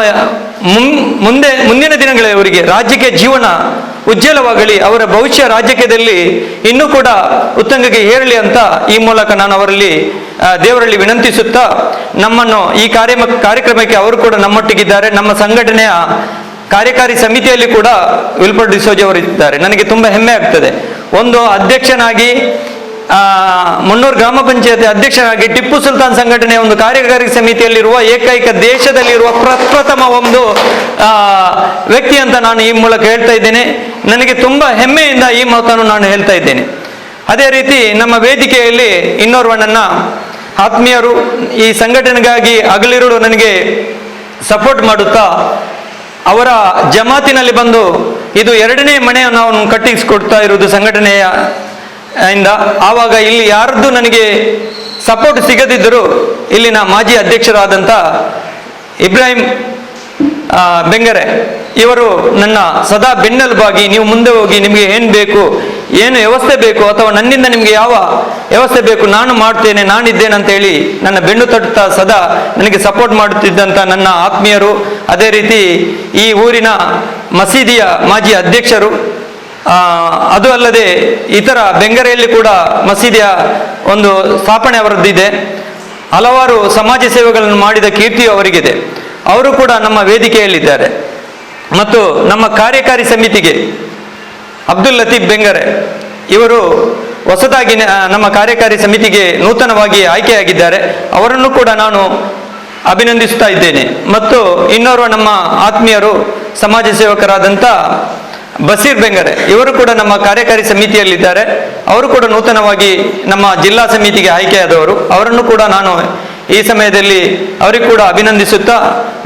ಮುಂದಿನ ದಿನಗಳಲ್ಲಿ ಅವರಿಗೆ ರಾಜಕೀಯ ಜೀವನ ಉಜ್ವಲವಾಗಲಿ, ಅವರ ಭವಿಷ್ಯ ರಾಜಕೀಯದಲ್ಲಿ ಇನ್ನೂ ಕೂಡ ಉತ್ತುಂಗಕ್ಕೆ ಏರಲಿ ಅಂತ ಈ ಮೂಲಕ ನಾನು ಅವರಲ್ಲಿ ದೇವರಲ್ಲಿ ವಿನಂತಿಸುತ್ತಾ, ನಮ್ಮನ್ನು ಈ ಕಾರ್ಯಕ್ರಮಕ್ಕೆ ಅವರು ಕೂಡ ನಮ್ಮೊಟ್ಟಿಗಿದ್ದಾರೆ. ನಮ್ಮ ಸಂಘಟನೆಯ ಕಾರ್ಯಕಾರಿ ಸಮಿತಿಯಲ್ಲಿ ಕೂಡ ವಿಲ್ಬರ್ಟ್ ಡಿಸೋಜ ಅವರು ಇದ್ದಾರೆ. ನನಗೆ ತುಂಬ ಹೆಮ್ಮೆ ಆಗ್ತದೆ. ಒಂದು ಅಧ್ಯಕ್ಷನಾಗಿ ಮುನ್ನೂರು ಗ್ರಾಮ ಪಂಚಾಯತಿ ಅಧ್ಯಕ್ಷನಾಗಿ ಟಿಪ್ಪು ಸುಲ್ತಾನ್ ಸಂಘಟನೆಯ ಒಂದು ಕಾರ್ಯಕಾರಿ ಸಮಿತಿಯಲ್ಲಿರುವ ಏಕೈಕ ದೇಶದಲ್ಲಿರುವ ಪ್ರಪ್ರಥಮ ಒಂದು ವ್ಯಕ್ತಿ ಅಂತ ನಾನು ಈ ಮೂಲಕ ಹೇಳ್ತಾ ಇದ್ದೇನೆ. ನನಗೆ ತುಂಬ ಹೆಮ್ಮೆಯಿಂದ ಈ ಮಾತನ್ನು ನಾನು ಹೇಳ್ತಾ ಇದ್ದೇನೆ. ಅದೇ ರೀತಿ ನಮ್ಮ ವೇದಿಕೆಯಲ್ಲಿ ಇನ್ನೋರ್ವ ನನ್ನ ಆತ್ಮೀಯರು ಈ ಸಂಘಟನೆಗಾಗಿ ಹಗಲಿರುಳು ನನಗೆ ಸಪೋರ್ಟ್ ಮಾಡುತ್ತಾ ಅವರ ಜಮಾತಿನಲ್ಲಿ ಬಂದು ಇದು 2ನೇ ಮನೆಯನ್ನು ನಾವು ಕಟ್ಟಿಸಿಕೊಡ್ತಾ ಇರುವುದು ಸಂಘಟನೆಯ ಇಂದ. ಆವಾಗ ಇಲ್ಲಿ ಯಾರದ್ದು ನನಗೆ ಸಪೋರ್ಟ್ ಸಿಗದಿದ್ದರೂ ಇಲ್ಲಿನ ಮಾಜಿ ಅಧ್ಯಕ್ಷರಾದಂಥ ಇಬ್ರಾಹಿಂ ಬೆಂಗರೆ ಇವರು ನನ್ನ ಸದಾ ಬೆನ್ನೆಲುಬಾಗಿ, ನೀವು ಮುಂದೆ ಹೋಗಿ, ನಿಮಗೆ ಏನು ಬೇಕು, ಏನು ವ್ಯವಸ್ಥೆ ಬೇಕು, ಅಥವಾ ನನ್ನಿಂದ ನಿಮಗೆ ಯಾವ ವ್ಯವಸ್ಥೆ ಬೇಕು ನಾನು ಮಾಡ್ತೇನೆ, ನಾನಿದ್ದೇನೆ ಅಂತೇಳಿ ನನ್ನ ಬೆನ್ನು ತಟ್ಟುತ್ತಾ ಸದಾ ನನಗೆ ಸಪೋರ್ಟ್ ಮಾಡುತ್ತಿದ್ದಂಥ ನನ್ನ ಆತ್ಮೀಯರು, ಅದೇ ರೀತಿ ಈ ಊರಿನ ಮಸೀದಿಯ ಮಾಜಿ ಅಧ್ಯಕ್ಷರು, ಅದು ಅಲ್ಲದೆ ಇತರ ಬೆಂಗರೆಯಲ್ಲಿ ಕೂಡ ಮಸೀದಿಯ ಒಂದು ಸ್ಥಾಪನೆ ಅವರದ್ದಿದೆ. ಹಲವಾರು ಸಮಾಜ ಸೇವೆಗಳನ್ನು ಮಾಡಿದ ಕೀರ್ತಿಯು ಅವರಿಗಿದೆ. ಅವರು ಕೂಡ ನಮ್ಮ ವೇದಿಕೆಯಲ್ಲಿದ್ದಾರೆ. ಮತ್ತು ನಮ್ಮ ಕಾರ್ಯಕಾರಿ ಸಮಿತಿಗೆ ಅಬ್ದುಲ್ ಲತೀಫ್ ಬೆಂಗರೆ ಇವರು ಹೊಸದಾಗಿ ನಮ್ಮ ಕಾರ್ಯಕಾರಿ ಸಮಿತಿಗೆ ನೂತನವಾಗಿ ಆಯ್ಕೆಯಾಗಿದ್ದಾರೆ. ಅವರನ್ನು ಕೂಡ ನಾನು ಅಭಿನಂದಿಸ್ತಾ ಇದ್ದೇನೆ. ಮತ್ತು ಇನ್ನೋರ್ವ ನಮ್ಮ ಆತ್ಮೀಯರು ಸಮಾಜ ಸೇವಕರಾದಂಥ ಬಸೀರ್ ಬೆಂಗರೆ ಇವರು ಕೂಡ ನಮ್ಮ ಕಾರ್ಯಕಾರಿ ಸಮಿತಿಯಲ್ಲಿದ್ದಾರೆ. ಅವರು ಕೂಡ ನೂತನವಾಗಿ ನಮ್ಮ ಜಿಲ್ಲಾ ಸಮಿತಿಗೆ ಆಯ್ಕೆಯಾದವರು. ಅವರನ್ನು ಕೂಡ ನಾನು ಈ ಸಮಯದಲ್ಲಿ ಅವರಿಗೆ ಕೂಡ ಅಭಿನಂದಿಸುತ್ತಾ,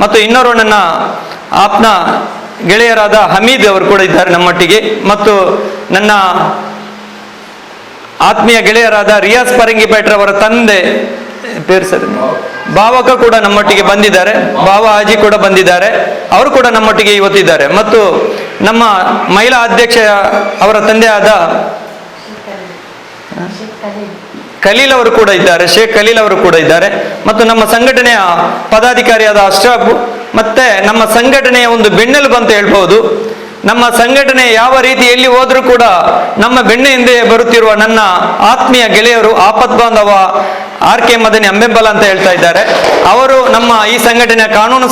ಮತ್ತು ಇನ್ನೋರ್ವ ನನ್ನ ಆಪ್ನ ಗೆಳೆಯರಾದ ಹಮೀದ್ ಅವರು ಕೂಡ ಇದ್ದಾರೆ ನಮ್ಮೊಟ್ಟಿಗೆ, ಮತ್ತು ನನ್ನ ಆತ್ಮೀಯ ಗೆಳೆಯರಾದ ರಿಯಾಜ್ ಪರಂಗಿಪೇಟ್ರವರ ತಂದೆ ಪೇರು ಸರ್ ಭಾವಕ ಕೂಡ ನಮ್ಮೊಟ್ಟಿಗೆ ಬಂದಿದ್ದಾರೆ. ಭಾವ ಹಾಜಿ ಕೂಡ ಬಂದಿದ್ದಾರೆ. ಅವರು ಕೂಡ ನಮ್ಮೊಟ್ಟಿಗೆ ಇವತ್ತಿದ್ದಾರೆ. ಮತ್ತು ನಮ್ಮ ಮಹಿಳಾ ಅಧ್ಯಕ್ಷ ಅವರ ತಂದೆಯಾದ ಖಲೀಲ್ ಅವರು ಕೂಡ ಇದ್ದಾರೆ, ಶೇಖ್ ಖಲೀಲ್ ಅವರು ಕೂಡ ಇದ್ದಾರೆ. ಮತ್ತು ನಮ್ಮ ಸಂಘಟನೆಯ ಪದಾಧಿಕಾರಿಯಾದ ಅಶ್ರಫ್, ಮತ್ತೆ ನಮ್ಮ ಸಂಘಟನೆಯ ಒಂದು ಬೆನ್ನೆಲುಬು ಅಂತ ಹೇಳ್ಬೋದು. ನಮ್ಮ ಸಂಘಟನೆ ಯಾವ ರೀತಿ ಎಲ್ಲಿ ಹೋದರೂ ಕೂಡ ನಮ್ಮ ಬೆಣ್ಣೆ ಹಿಂದೆ ಬರುತ್ತಿರುವ ನನ್ನ ಆತ್ಮೀಯ ಗೆಳೆಯರು ಆಪದ್ಬಾಂಧವ RK ಮದನಿ ಅಂಬೆಂಬಲ ಅಂತ ಹೇಳ್ತಾ ಇದ್ದಾರೆ. ಅವರು ನಮ್ಮ ಈ ಸಂಘಟನೆಯ ಕಾನೂನು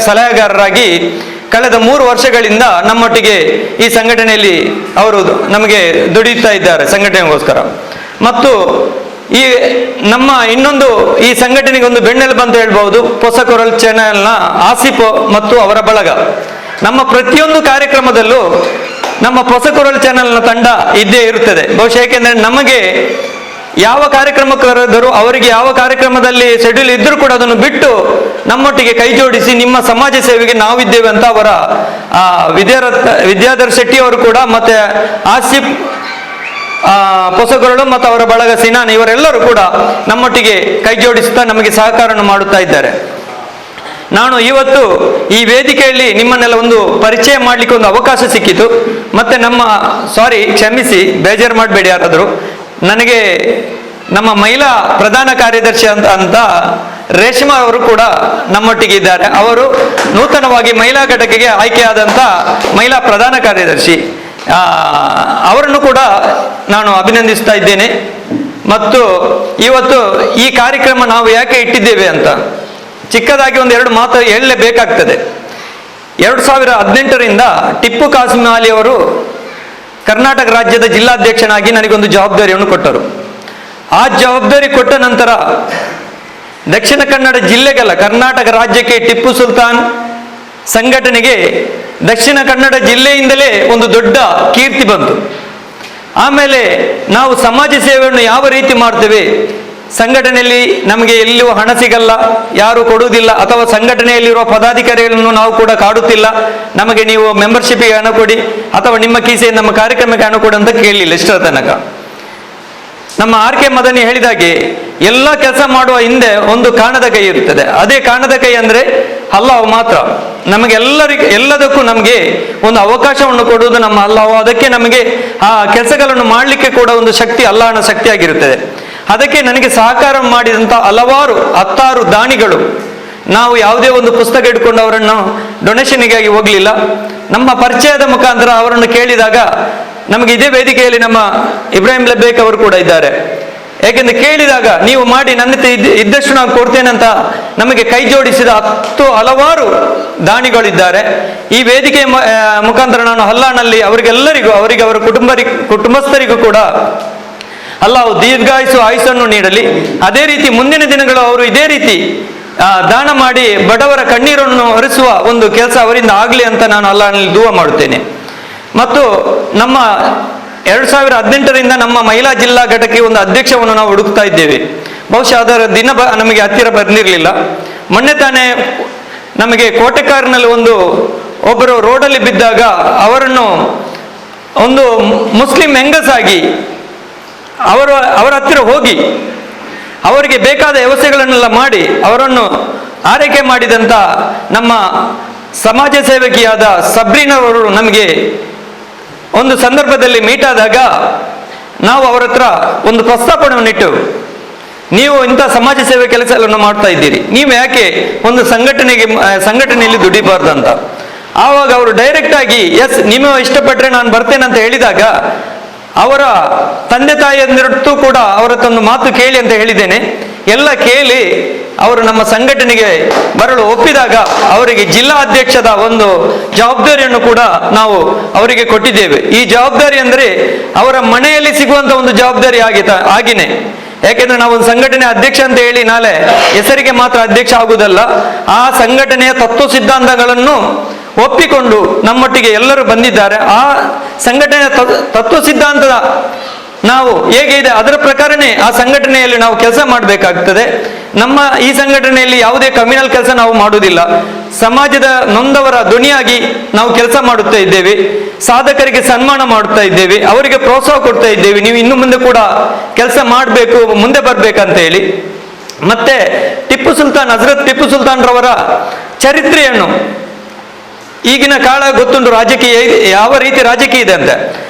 ಸಲಹೆಗಾರರಾಗಿ ಕಳೆದ 3 ವರ್ಷಗಳಿಂದ ನಮ್ಮೊಟ್ಟಿಗೆ ಈ ಸಂಘಟನೆಯಲ್ಲಿ ಅವರು ನಮಗೆ ದುಡಿಯುತ್ತಾ ಇದ್ದಾರೆ ಸಂಘಟನೆಗೋಸ್ಕರ. ಮತ್ತು ಈ ನಮ್ಮ ಇನ್ನೊಂದು ಈ ಸಂಘಟನೆಗೆ ಒಂದು ಬೆನ್ನೆಲುಬು ಅಂತ ಹೇಳ್ಬಹುದು, ಹೊಸಕೊರಲ್ ಚಾನೆಲ್ನ ಆಸಿಫ್ ಮತ್ತು ಅವರ ಬಳಗ. ನಮ್ಮ ಪ್ರತಿಯೊಂದು ಕಾರ್ಯಕ್ರಮದಲ್ಲೂ ನಮ್ಮ ಹೊಸಕೊರಲ್ ಚಾನೆಲ್ನ ತಂಡ ಇದ್ದೇ ಇರುತ್ತದೆ. ಬಹುಶಃ ಏಕೆಂದರೆ ನಮಗೆ ಯಾವ ಕಾರ್ಯಕ್ರಮಕ್ಕೆ ಕರೆದರೂ ಅವರಿಗೆ ಯಾವ ಕಾರ್ಯಕ್ರಮದಲ್ಲಿ ಶೆಡ್ಯೂಲ್ ಇದ್ದರೂ ಕೂಡ ಅದನ್ನು ಬಿಟ್ಟು ನಮ್ಮೊಟ್ಟಿಗೆ ಕೈ ಜೋಡಿಸಿ ನಿಮ್ಮ ಸಮಾಜ ಸೇವೆಗೆ ನಾವಿದ್ದೇವೆ ಅಂತ ಅವರ ವಿದ್ಯಾಧರ್ ಶೆಟ್ಟಿ ಅವರು ಕೂಡ ಮತ್ತೆ ಆಸಿಫ್ ಹೊಸಕೊರಳು ಮತ್ತು ಅವರ ಬಳಗ ಸಿನಾನ್ ಇವರೆಲ್ಲರೂ ಕೂಡ ನಮ್ಮೊಟ್ಟಿಗೆ ಕೈ ಜೋಡಿಸುತ್ತಾ ನಮಗೆ ಸಹಕಾರವನ್ನು ಮಾಡುತ್ತಾ ಇದ್ದಾರೆ. ನಾನು ಇವತ್ತು ಈ ವೇದಿಕೆಯಲ್ಲಿ ನಿಮ್ಮನ್ನೆಲ್ಲ ಒಂದು ಪರಿಚಯ ಮಾಡಲಿಕ್ಕೆ ಒಂದು ಅವಕಾಶ ಸಿಕ್ಕಿತು. ಮತ್ತೆ ಕ್ಷಮಿಸಿ, ಬೇಜಾರು ಮಾಡಬೇಡಿ ಯಾರಾದರೂ. ನನಗೆ ನಮ್ಮ ಮಹಿಳಾ ಪ್ರಧಾನ ಕಾರ್ಯದರ್ಶಿ ಅಂತ ರೇಷ್ಮಾ ಅವರು ಕೂಡ ನಮ್ಮೊಟ್ಟಿಗೆ ಇದ್ದಾರೆ. ಅವರು ನೂತನವಾಗಿ ಮಹಿಳಾ ಘಟಕಕ್ಕೆ ಆಯ್ಕೆಯಾದಂಥ ಮಹಿಳಾ ಪ್ರಧಾನ ಕಾರ್ಯದರ್ಶಿ. ಅವರನ್ನು ಕೂಡ ನಾನು ಅಭಿನಂದಿಸ್ತಾ ಇದ್ದೇನೆ. ಮತ್ತು ಇವತ್ತು ಈ ಕಾರ್ಯಕ್ರಮ ನಾವು ಯಾಕೆ ಇಟ್ಟಿದ್ದೇವೆ ಅಂತ ಚಿಕ್ಕದಾಗಿ ಒಂದು 2 ಮಾತು ಹೇಳಲೇಬೇಕಾಗ್ತದೆ. 2018ರಿಂದ ಟಿಪ್ಪು ಕಾಸಿಂ ಅಲಿ ಅವರು ಕರ್ನಾಟಕ ರಾಜ್ಯದ ಜಿಲ್ಲಾಧ್ಯಕ್ಷನಾಗಿ ನನಗೊಂದು ಜವಾಬ್ದಾರಿಯನ್ನು ಕೊಟ್ಟರು. ಆ ಜವಾಬ್ದಾರಿ ಕೊಟ್ಟ ನಂತರ ದಕ್ಷಿಣ ಕನ್ನಡ ಜಿಲ್ಲೆಗಲ್ಲ, ಕರ್ನಾಟಕ ರಾಜ್ಯಕ್ಕೆ ಟಿಪ್ಪು ಸುಲ್ತಾನ್ ಸಂಘಟನೆಗೆ ದಕ್ಷಿಣ ಕನ್ನಡ ಜಿಲ್ಲೆಯಿಂದಲೇ ಒಂದು ದೊಡ್ಡ ಕೀರ್ತಿ ಬಂತು. ಆಮೇಲೆ ನಾವು ಸಮಾಜ ಸೇವೆಯನ್ನು ಯಾವ ರೀತಿ ಮಾಡ್ತೇವೆ, ಸಂಘಟನೆಯಲ್ಲಿ ನಮಗೆ ಎಲ್ಲಿಯೂ ಹಣ ಸಿಗಲ್ಲ, ಯಾರು ಕೊಡುವುದಿಲ್ಲ, ಅಥವಾ ಸಂಘಟನೆಯಲ್ಲಿರುವ ಪದಾಧಿಕಾರಿಗಳನ್ನು ನಾವು ಕೂಡ ಕಾಡುತ್ತಿಲ್ಲ, ನಮಗೆ ನೀವು ಮೆಂಬರ್ಶಿಪ್ಗೆ ಹಣ ಕೊಡಿ ಅಥವಾ ನಿಮ್ಮ ಕೀಸೆಯಿಂದ ನಮ್ಮ ಕಾರ್ಯಕ್ರಮಕ್ಕೆ ಹಣ ಕೊಡಿ ಅಂತ ಕೇಳಲಿಲ್ಲ. ಇಷ್ಟರ ತನಕ ನಮ್ಮ RK ಮದನಿ ಹೇಳಿದಾಗೆ ಎಲ್ಲ ಕೆಲಸ ಮಾಡುವ ಹಿಂದೆ ಒಂದು ಕಾಣದ ಕೈ ಇರುತ್ತದೆ. ಅದೇ ಕಾಣದ ಕೈ ಅಂದ್ರೆ ಅಲ್ಲಾಹ್ ಮಾತ್ರ. ಎಲ್ಲದಕ್ಕೂ ನಮಗೆ ಒಂದು ಅವಕಾಶವನ್ನು ಕೊಡುವುದು ನಮ್ಮ ಅಲ್ಲಾಹ್. ಅದಕ್ಕೆ ನಮಗೆ ಆ ಕೆಲಸಗಳನ್ನು ಮಾಡಲಿಕ್ಕೆ ಕೂಡ ಒಂದು ಶಕ್ತಿ ಅಲ್ಲಾಹನ ಶಕ್ತಿಯಾಗಿರುತ್ತದೆ. ಅದಕ್ಕೆ ನನಗೆ ಸಹಕಾರ ಮಾಡಿದಂಥ ಹತ್ತಾರು ದಾನಿಗಳು. ನಾವು ಯಾವುದೇ ಒಂದು ಪುಸ್ತಕ ಇಟ್ಕೊಂಡು ಅವರನ್ನು ಡೊನೇಷನ್ಗಾಗಿ ಹೋಗಲಿಲ್ಲ. ನಮ್ಮ ಪರಿಚಯದ ಮುಖಾಂತರ ಅವರನ್ನು ಕೇಳಿದಾಗ, ನಮಗೆ ಇದೇ ವೇದಿಕೆಯಲ್ಲಿ ನಮ್ಮ ಇಬ್ರಾಹಿಂ ಲಬ್ಬೇಕ್ ಅವರು ಕೂಡ ಇದ್ದಾರೆ. ಯಾಕೆಂದ್ರೆ ಕೇಳಿದಾಗ ನೀವು ಮಾಡಿ ನನ್ನ ಇದ್ದಷ್ಟು ನಾನು ಕೊಡ್ತೇನೆ ಅಂತ ನಮಗೆ ಕೈ ಜೋಡಿಸಿದ ಹಲವಾರು ದಾನಿಗಳಿದ್ದಾರೆ. ಈ ವೇದಿಕೆ ಮುಖಾಂತರ ನಾನು ಅಲ್ಲಾಹ್ನಲ್ಲಿ ಅವರಿಗೆಲ್ಲರಿಗೂ, ಅವರ ಕುಟುಂಬಸ್ಥರಿಗೂ ಕೂಡ ಅಲ್ಲಾಹು ಆಯುಸ್ಸನ್ನು ನೀಡಲಿ. ಅದೇ ರೀತಿ ಮುಂದಿನ ದಿನಗಳು ಅವರು ಇದೇ ರೀತಿ ದಾನ ಮಾಡಿ ಬಡವರ ಕಣ್ಣೀರನ್ನು ಹರಿಸುವ ಒಂದು ಕೆಲಸ ಅವರಿಂದ ಆಗಲಿ ಅಂತ ನಾನು ಅಲ್ಲಾಹ್ನಲ್ಲಿ ದುವಾ ಮಾಡುತ್ತೇನೆ. ಮತ್ತು ನಮ್ಮ 2018ರಿಂದ ನಮ್ಮ ಮಹಿಳಾ ಜಿಲ್ಲಾ ಘಟಕಕ್ಕೆ ಒಂದು ಅಧ್ಯಕ್ಷವನ್ನು ನಾವು ಹುಡುಕ್ತಾ ಇದ್ದೇವೆ. ಬಹುಶಃ ಅದರ ದಿನ ನಮಗೆ ಹತ್ತಿರ ಬಂದಿರಲಿಲ್ಲ. ಮೊನ್ನೆ ತಾನೇ ನಮಗೆ ಕೋಟೆಕಾರಿನಲ್ಲಿ ಒಬ್ಬರು ರೋಡಲ್ಲಿ ಬಿದ್ದಾಗ ಅವರನ್ನು ಒಂದು ಮುಸ್ಲಿಂ ಹೆಂಗಸಾಗಿ ಅವರ ಹತ್ತಿರ ಹೋಗಿ ಅವರಿಗೆ ಬೇಕಾದ ವ್ಯವಸ್ಥೆಗಳನ್ನೆಲ್ಲ ಮಾಡಿ ಅವರನ್ನು ಆರೈಕೆ ಮಾಡಿದಂಥ ನಮ್ಮ ಸಮಾಜ ಸೇವಕಿಯಾದ ಸಬ್ರೀನವರು ನಮಗೆ ಒಂದು ಸಂದರ್ಭದಲ್ಲಿ ಮೀಟ್ ಆದಾಗ ನಾವು ಅವರ ಹತ್ರ ಒಂದು ಪ್ರಸ್ತಾಪವನ್ನು ಇಟ್ಟು, ನೀವು ಇಂಥ ಸಮಾಜ ಸೇವೆ ಕೆಲಸಗಳನ್ನು ಮಾಡ್ತಾ ಇದ್ದೀರಿ, ನೀವು ಯಾಕೆ ಒಂದು ಸಂಘಟನೆಯಲ್ಲಿ ದುಡಿಬಾರ್ದು ಅಂತ. ಆವಾಗ ಅವರು ಡೈರೆಕ್ಟ್ ಆಗಿ ನೀವು ಇಷ್ಟಪಟ್ಟರೆ ನಾನು ಬರ್ತೇನೆ ಅಂತ ಹೇಳಿದಾಗ ಅವರ ತಂದೆ ತಾಯಿಯಂದಿರಟ್ಟು ಕೂಡ ಅವರ ಒಂದು ಮಾತು ಕೇಳಿ ಅಂತ ಹೇಳಿದ್ದೇನೆ. ಎಲ್ಲ ಕೇಳಿ ಅವರು ನಮ್ಮ ಸಂಘಟನೆಗೆ ಬರಲು ಒಪ್ಪಿದಾಗ ಅವರಿಗೆ ಜಿಲ್ಲಾ ಅಧ್ಯಕ್ಷದ ಒಂದು ಜವಾಬ್ದಾರಿಯನ್ನು ಕೂಡ ನಾವು ಅವರಿಗೆ ಕೊಟ್ಟಿದ್ದೇವೆ. ಈ ಜವಾಬ್ದಾರಿ ಅಂದರೆ ಅವರ ಮನೆಯಲ್ಲಿ ಸಿಗುವಂತ ಒಂದು ಜವಾಬ್ದಾರಿ ಆಗಿನೇ. ಯಾಕೆಂದ್ರೆ ನಾವು ಒಂದು ಸಂಘಟನೆ ಅಧ್ಯಕ್ಷ ಅಂತ ಹೇಳಿ ನಾಳೆ ಹೆಸರಿಗೆ ಮಾತ್ರ ಅಧ್ಯಕ್ಷ ಆಗುವುದಲ್ಲ, ಆ ಸಂಘಟನೆಯ ತತ್ವ ಸಿದ್ಧಾಂತಗಳನ್ನು ಒಪ್ಪಿಕೊಂಡು ನಮ್ಮೊಟ್ಟಿಗೆ ಎಲ್ಲರೂ ಬಂದಿದ್ದಾರೆ. ಆ ಸಂಘಟನೆಯ ತತ್ವ ಸಿದ್ಧಾಂತದ ನಾವು ಹೇಗೆ ಇದೆ ಅದರ ಪ್ರಕಾರನೇ ಆ ಸಂಘಟನೆಯಲ್ಲಿ ನಾವು ಕೆಲಸ ಮಾಡಬೇಕಾಗ್ತದೆ. ನಮ್ಮ ಈ ಸಂಘಟನೆಯಲ್ಲಿ ಯಾವುದೇ ಕಮ್ಯುನಲ್ ಕೆಲಸ ನಾವು ಮಾಡುವುದಿಲ್ಲ. ಸಮಾಜದ ನೊಂದವರ ಧ್ವನಿಯಾಗಿ ನಾವು ಕೆಲಸ ಮಾಡುತ್ತಾ ಇದ್ದೇವೆ. ಸಾಧಕರಿಗೆ ಸನ್ಮಾನ ಮಾಡುತ್ತಾ ಇದ್ದೇವೆ, ಅವರಿಗೆ ಪ್ರೋತ್ಸಾಹ ಕೊಡ್ತಾ ಇದ್ದೇವೆ. ನೀವು ಇನ್ನು ಮುಂದೆ ಕೂಡ ಕೆಲಸ ಮಾಡಬೇಕು, ಮುಂದೆ ಬರ್ಬೇಕಂತ ಹೇಳಿ. ಮತ್ತೆ ಹಜರತ್ ಟಿಪ್ಪು ಸುಲ್ತಾನ್ ರವರ ಚರಿತ್ರೆಯನ್ನು ಈಗಿನ ಕಾಲ ಗೊತ್ತುಂಟು, ರಾಜಕೀಯ ಯಾವ ರೀತಿ ರಾಜಕೀಯ ಇದೆ ಅಂತ.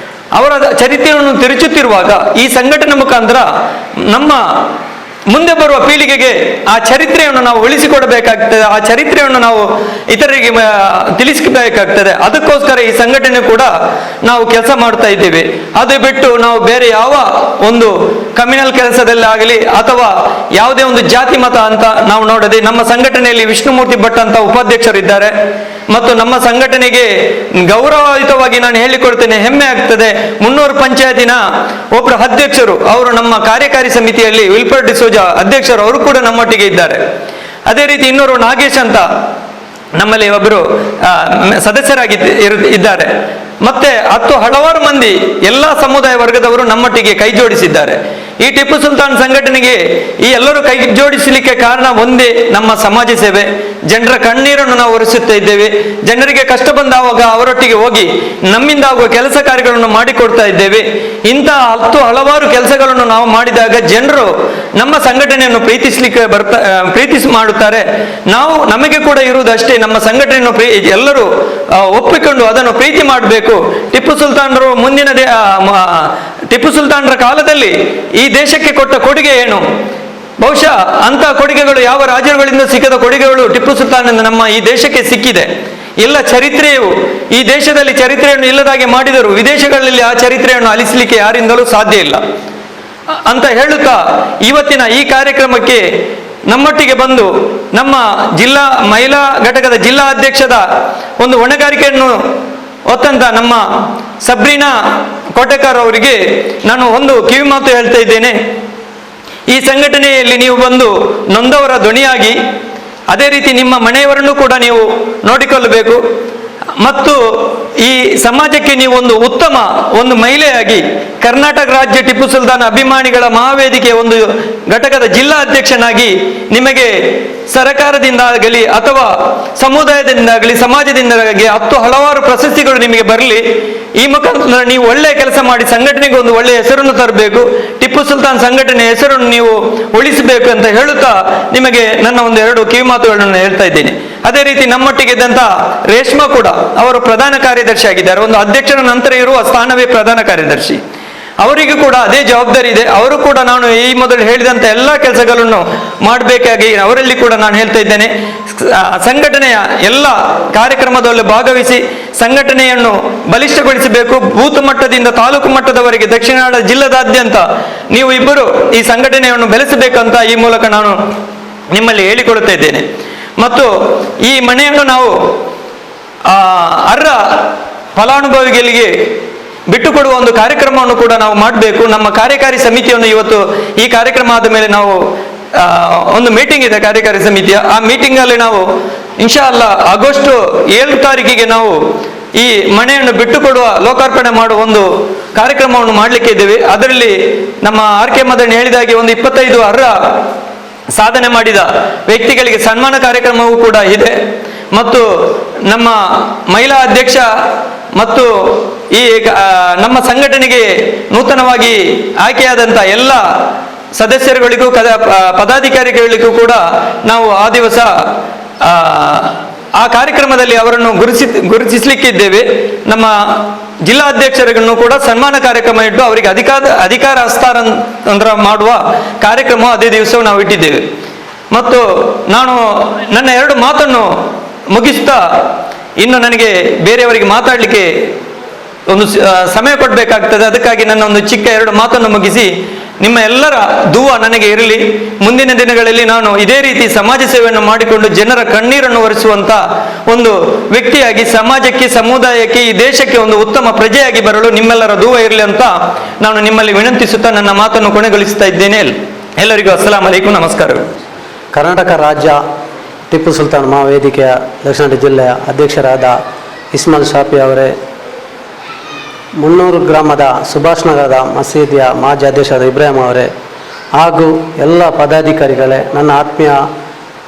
ಅವರ ಚರಿತ್ರೆಯನ್ನು ತಿರುಚುತ್ತಿರುವಾಗ ಈ ಸಂಘಟನೆ ಮುಖಾಂತರ ನಮ್ಮ ಮುಂದೆ ಬರುವ ಪೀಳಿಗೆಗೆ ಆ ಚರಿತ್ರೆಯನ್ನು ನಾವು ಉಳಿಸಿಕೊಡಬೇಕಾಗ್ತದೆ, ಆ ಚರಿತ್ರೆಯನ್ನು ನಾವು ಇತರರಿಗೆ ತಿಳಿಸಬೇಕಾಗ್ತದೆ. ಅದಕ್ಕೋಸ್ಕರ ಈ ಸಂಘಟನೆ ಕೂಡ ನಾವು ಕೆಲಸ ಮಾಡ್ತಾ ಇದ್ದೇವೆ. ಅದು ಬಿಟ್ಟು ನಾವು ಬೇರೆ ಯಾವ ಒಂದು ಕಮ್ಯುನಲ್ ಕೆಲಸದಲ್ಲಿ ಆಗಲಿ ಅಥವಾ ಯಾವುದೇ ಒಂದು ಜಾತಿ ಮತ ಅಂತ ನಾವು ನೋಡದೆ, ನಮ್ಮ ಸಂಘಟನೆಯಲ್ಲಿ ವಿಷ್ಣುಮೂರ್ತಿ ಭಟ್ ಅಂತ ಉಪಾಧ್ಯಕ್ಷರಿದ್ದಾರೆ, ಮತ್ತು ನಮ್ಮ ಸಂಘಟನೆಗೆ ಗೌರವಯುತವಾಗಿ ನಾನು ಹೇಳಿಕೊಡ್ತೇನೆ, ಹೆಮ್ಮೆ ಆಗ್ತದೆ. 300 ಪಂಚಾಯತಿನ ಒಬ್ಬರು ಅಧ್ಯಕ್ಷರು, ಅವರು ನಮ್ಮ ಕಾರ್ಯಕಾರಿ ಸಮಿತಿಯಲ್ಲಿ ವಿಲ್ಫರ್ಡ್ ಡಿಸೋಜ ಅಧ್ಯಕ್ಷರು, ಅವರು ಕೂಡ ನಮ್ಮೊಟ್ಟಿಗೆ ಇದ್ದಾರೆ. ಅದೇ ರೀತಿ ಇನ್ನೊರು ನಾಗೇಶ್ ಅಂತ ನಮ್ಮಲ್ಲಿ ಒಬ್ಬರು ಸದಸ್ಯರಾಗಿ ಇದ್ದಾರೆ. ಮತ್ತೆ ಹಲವಾರು ಮಂದಿ ಎಲ್ಲ ಸಮುದಾಯ ವರ್ಗದವರು ನಮ್ಮೊಟ್ಟಿಗೆ ಕೈ ಜೋಡಿಸಿದ್ದಾರೆ. ಈ ಟಿಪ್ಪು ಸುಲ್ತಾನ್ ಸಂಘಟನೆಗೆ ಈ ಎಲ್ಲರೂ ಕೈ ಜೋಡಿಸಲಿಕ್ಕೆ ಕಾರಣ ಒಂದೇ, ನಮ್ಮ ಸಮಾಜ ಸೇವೆ. ಜನರ ಕಣ್ಣೀರನ್ನು ನಾವು ಒರೆಸುತ್ತಾ ಇದ್ದೇವೆ. ಜನರಿಗೆ ಕಷ್ಟ ಬಂದಾವಾಗ ಅವರೊಟ್ಟಿಗೆ ಹೋಗಿ ನಮ್ಮಿಂದ ಆಗುವ ಕೆಲಸ ಕಾರ್ಯಗಳನ್ನು ಮಾಡಿಕೊಡ್ತಾ ಇದ್ದೇವೆ. ಇಂತಹ ಹಲವಾರು ಕೆಲಸಗಳನ್ನು ನಾವು ಮಾಡಿದಾಗ ಜನರು ನಮ್ಮ ಸಂಘಟನೆಯನ್ನು ಪ್ರೀತಿಸಿ ಮಾಡುತ್ತಾರೆ. ನಮಗೆ ಕೂಡ ಇರುವುದಷ್ಟೇ, ನಮ್ಮ ಸಂಘಟನೆಯನ್ನು ಎಲ್ಲರೂ ಒಪ್ಪಿಕೊಂಡು ಅದನ್ನು ಪ್ರೀತಿ ಮಾಡಬೇಕು. ಟಿಪ್ಪು ಸುಲ್ತಾನರ ಕಾಲದಲ್ಲಿ ಈ ದೇಶಕ್ಕೆ ಕೊಟ್ಟ ಕೊಡುಗೆ ಏನು? ಬಹುಶಃ ಅಂತ ಕೊಡುಗೆಗಳು ಯಾವ ರಾಜರುಗಳಿಂದ ಸಿಕ್ಕದ ಕೊಡುಗೆಗಳು ಟಿಪ್ಪು ಸುಲ್ತಾನರಿಂದ ನಮ್ಮ ಈ ದೇಶಕ್ಕೆ ಸಿಕ್ಕಿದೆ. ಎಲ್ಲ ಚರಿತ್ರೆಯು ಈ ದೇಶದಲ್ಲಿ ಚರಿತ್ರೆಯನ್ನು ಇಲ್ಲದಾಗೆ ಮಾಡಿದರು. ವಿದೇಶಗಳಲ್ಲಿ ಆ ಚರಿತ್ರೆಯನ್ನು ಅಲಿಸಲಿಕ್ಕೆ ಯಾರಿಂದಲೂ ಸಾಧ್ಯ ಇಲ್ಲ ಅಂತ ಹೇಳುತ್ತಾ, ಇವತ್ತಿನ ಈ ಕಾರ್ಯಕ್ರಮಕ್ಕೆ ನಮ್ಮೊಟ್ಟಿಗೆ ಬಂದು ನಮ್ಮ ಜಿಲ್ಲಾ ಮಹಿಳಾ ಘಟಕದ ಜಿಲ್ಲಾ ಅಧ್ಯಕ್ಷದ ಒಂದು ಹೊಣೆಗಾರಿಕೆಯನ್ನು ಹೊತ್ತಂತ ನಮ್ಮ ಸಬ್ರೀನಾ ಕೋಟೆಕಾರ್ ಅವರಿಗೆ ನಾನು ಒಂದು ಕಿವಿ ಮಾತು ಹೇಳ್ತಾ ಇದ್ದೇನೆ. ಈ ಸಂಘಟನೆಯಲ್ಲಿ ನೀವು ಬಂದು ನೊಂದವರ ಧ್ವನಿಯಾಗಿ, ಅದೇ ರೀತಿ ನಿಮ್ಮ ಮನೆಯವರನ್ನು ಕೂಡ ನೀವು ನೋಡಿಕೊಳ್ಳಬೇಕು. ಮತ್ತು ಈ ಸಮಾಜಕ್ಕೆ ನೀವು ಒಂದು ಮಹಿಳೆಯಾಗಿ ಕರ್ನಾಟಕ ರಾಜ್ಯ ಟಿಪ್ಪು ಸುಲ್ತಾನ್ ಅಭಿಮಾನಿಗಳ ಮಹಾವೇದಿಕೆ ಒಂದು ಘಟಕದ ಜಿಲ್ಲಾ ಅಧ್ಯಕ್ಷನಾಗಿ ನಿಮಗೆ ಸರ್ಕಾರದಿಂದಾಗಲಿ ಅಥವಾ ಸಮುದಾಯದಿಂದಾಗಲಿ ಸಮಾಜದಿಂದಾಗಲಿ ಹಲವಾರು ಪ್ರಶಸ್ತಿಗಳು ನಿಮಗೆ ಬರಲಿ. ಈ ಮುಖಾಂತರ ನೀವು ಒಳ್ಳೆಯ ಕೆಲಸ ಮಾಡಿ ಸಂಘಟನೆಗೆ ಒಂದು ಒಳ್ಳೆಯ ಹೆಸರನ್ನು ತರಬೇಕು. ಟಿಪ್ಪು ಸುಲ್ತಾನ್ ಸಂಘಟನೆ ಹೆಸರನ್ನು ನೀವು ಉಳಿಸಬೇಕು ಅಂತ ಹೇಳುತ್ತಾ ನಿಮಗೆ ನನ್ನ 2 ಕಿವಿ ಮಾತುಗಳನ್ನು ಹೇಳ್ತಾ ಇದ್ದೇನೆ. ಅದೇ ರೀತಿ ನಮ್ಮೊಟ್ಟಿಗೆ ಇದ್ದಂತ ರೇಷ್ಮಾ ಕೂಡ ಅವರು ಪ್ರಧಾನ ಕಾರ್ಯದರ್ಶಿ ಆಗಿದ್ದಾರೆ. ಒಂದು ಅಧ್ಯಕ್ಷರ ನಂತರ ಇರುವ ಸ್ಥಾನವೇ ಪ್ರಧಾನ ಕಾರ್ಯದರ್ಶಿ. ಅವರಿಗೂ ಕೂಡ ಅದೇ ಜವಾಬ್ದಾರಿ ಇದೆ. ಅವರು ಕೂಡ ನಾನು ಈ ಮೊದಲು ಹೇಳಿದಂಥ ಎಲ್ಲ ಕೆಲಸಗಳನ್ನು ಮಾಡಬೇಕಾಗಿ ಅವರಲ್ಲಿ ಕೂಡ ನಾನು ಹೇಳ್ತಾ ಇದ್ದೇನೆ. ಸಂಘಟನೆಯ ಎಲ್ಲ ಕಾರ್ಯಕ್ರಮದಲ್ಲಿ ಭಾಗವಹಿಸಿ ಸಂಘಟನೆಯನ್ನು ಬಲಿಷ್ಠಗೊಳಿಸಬೇಕು. ಬೂತ್ ಮಟ್ಟದಿಂದ ತಾಲೂಕು ಮಟ್ಟದವರೆಗೆ ದಕ್ಷಿಣ ಕನ್ನಡ ಜಿಲ್ಲೆದಾದ್ಯಂತ ನೀವು ಇಬ್ಬರು ಈ ಸಂಘಟನೆಯನ್ನು ಬೆಳೆಸಬೇಕಂತ ಈ ಮೂಲಕ ನಾನು ನಿಮ್ಮಲ್ಲಿ ಹೇಳಿಕೊಡುತ್ತಾ ಇದ್ದೇನೆ. ಮತ್ತು ಈ ಮನೆಯನ್ನು ನಾವು ಅರ್ಹ ಫಲಾನುಭವಿಗಳಿಗೆ ಬಿಟ್ಟುಕೊಡುವ ಒಂದು ಕಾರ್ಯಕ್ರಮವನ್ನು ಕೂಡ ನಾವು ಮಾಡಬೇಕು. ನಮ್ಮ ಕಾರ್ಯಕಾರಿ ಸಮಿತಿಯನ್ನು ಇವತ್ತು ಈ ಕಾರ್ಯಕ್ರಮ ಆದ ಮೇಲೆ ನಾವು ಒಂದು ಮೀಟಿಂಗ್ ಇದೆ ಕಾರ್ಯಕಾರಿ ಸಮಿತಿಯ. ಆ ಮೀಟಿಂಗಲ್ಲಿ ನಾವು ಇನ್ಶಾ ಅಲ್ಲಾ ಆಗಸ್ಟ್ 7 ತಾರೀಕಿಗೆ ನಾವು ಈ ಮನೆಯನ್ನು ಬಿಟ್ಟುಕೊಡುವ ಲೋಕಾರ್ಪಣೆ ಮಾಡುವ ಒಂದು ಕಾರ್ಯಕ್ರಮವನ್ನು ಮಾಡಲಿಕ್ಕೆ ಇದ್ದೇವೆ. ಅದರಲ್ಲಿ ನಮ್ಮ ಆರ್.ಕೆ. ಮದನ್ ಹೇಳಿದಾಗೆ ಒಂದು 25 ಅರ್ಹ ಸಾಧನೆ ಮಾಡಿದ ವ್ಯಕ್ತಿಗಳಿಗೆ ಸನ್ಮಾನ ಕಾರ್ಯಕ್ರಮವೂ ಕೂಡ ಇದೆ. ಮತ್ತು ನಮ್ಮ ಮಹಿಳಾ ಅಧ್ಯಕ್ಷ ಮತ್ತು ಈ ನಮ್ಮ ಸಂಘಟನೆಗೆ ನೂತನವಾಗಿ ಆಯ್ಕೆಯಾದಂಥ ಎಲ್ಲ ಸದಸ್ಯರುಗಳಿಗೂ ಪದಾಧಿಕಾರಿಗಳಿಗೂ ಕೂಡ ನಾವು ಆ ದಿವಸ ಆ ಕಾರ್ಯಕ್ರಮದಲ್ಲಿ ಅವರನ್ನು ಗುರುತಿಸಲಿಕ್ಕಿದ್ದೇವೆ. ನಮ್ಮ ಜಿಲ್ಲಾಧ್ಯಕ್ಷರನ್ನು ಕೂಡ ಸನ್ಮಾನ ಕಾರ್ಯಕ್ರಮ ಇಟ್ಟು ಅವರಿಗೆ ಅಧಿಕಾರ ಹಸ್ತಾಂತರ ಮಾಡುವ ಕಾರ್ಯಕ್ರಮ ಅದೇ ದಿವಸ ನಾವು ಇಟ್ಟಿದ್ದೇವೆ. ಮತ್ತು ನಾನು ನನ್ನ 2 ಮಾತನ್ನು ಮುಗಿಸ್ತಾ ಇನ್ನು ನನಗೆ ಬೇರೆಯವರಿಗೆ ಮಾತಾಡಲಿಕ್ಕೆ ಒಂದು ಸಮಯ ಕೊಡಬೇಕಾಗ್ತದೆ. ಅದಕ್ಕಾಗಿ ನನ್ನ ಒಂದು ಚಿಕ್ಕ 2 ಮಾತನ್ನು ಮುಗಿಸಿ ನಿಮ್ಮ ಎಲ್ಲರ ದುವಾ ನನಗೆ ಇರಲಿ. ಮುಂದಿನ ದಿನಗಳಲ್ಲಿ ನಾನು ಇದೇ ರೀತಿ ಸಮಾಜ ಸೇವೆಯನ್ನು ಮಾಡಿಕೊಂಡು ಜನರ ಕಣ್ಣೀರನ್ನು ಒರೆಸುವಂತ ಒಂದು ವ್ಯಕ್ತಿಯಾಗಿ ಸಮಾಜಕ್ಕೆ, ಸಮುದಾಯಕ್ಕೆ, ಈ ದೇಶಕ್ಕೆ ಒಂದು ಉತ್ತಮ ಪ್ರಜೆಯಾಗಿ ಬರಲು ನಿಮ್ಮೆಲ್ಲರ ದುವಾ ಇರಲಿ ಅಂತ ನಾನು ನಿಮ್ಮಲ್ಲಿ ವಿನಂತಿಸುತ್ತಾ ನನ್ನ ಮಾತನ್ನು ಕೊನೆಗೊಳಿಸ್ತಾ ಇದ್ದೇನೆ. ಎಲ್ಲರಿಗೂ ಅಸ್ಸಲಾಂ ಅಲೈಕುಂ, ನಮಸ್ಕಾರಗಳು. ಕರ್ನಾಟಕ ರಾಜ್ಯ ಟಿಪ್ಪು ಸುಲ್ತಾನ್ ಮಹಾವೇದಿಕೆಯ ದಕ್ಷಿಣ ಜಿಲ್ಲೆಯ ಅಧ್ಯಕ್ಷರಾದ ಇಸ್ಮಾಲ್ ಶಾಫಿ ಅವರೇ, 300 ಗ್ರಾಮದ ಸುಭಾಷ್ ನಗರದ ಮಸೀದಿಯ ಮಾಜಿ ಅಧ್ಯಕ್ಷರಾದ ಇಬ್ರಾಹಿಂ ಅವರೇ, ಹಾಗೂ ಎಲ್ಲ ಪದಾಧಿಕಾರಿಗಳೇ, ನನ್ನ ಆತ್ಮೀಯ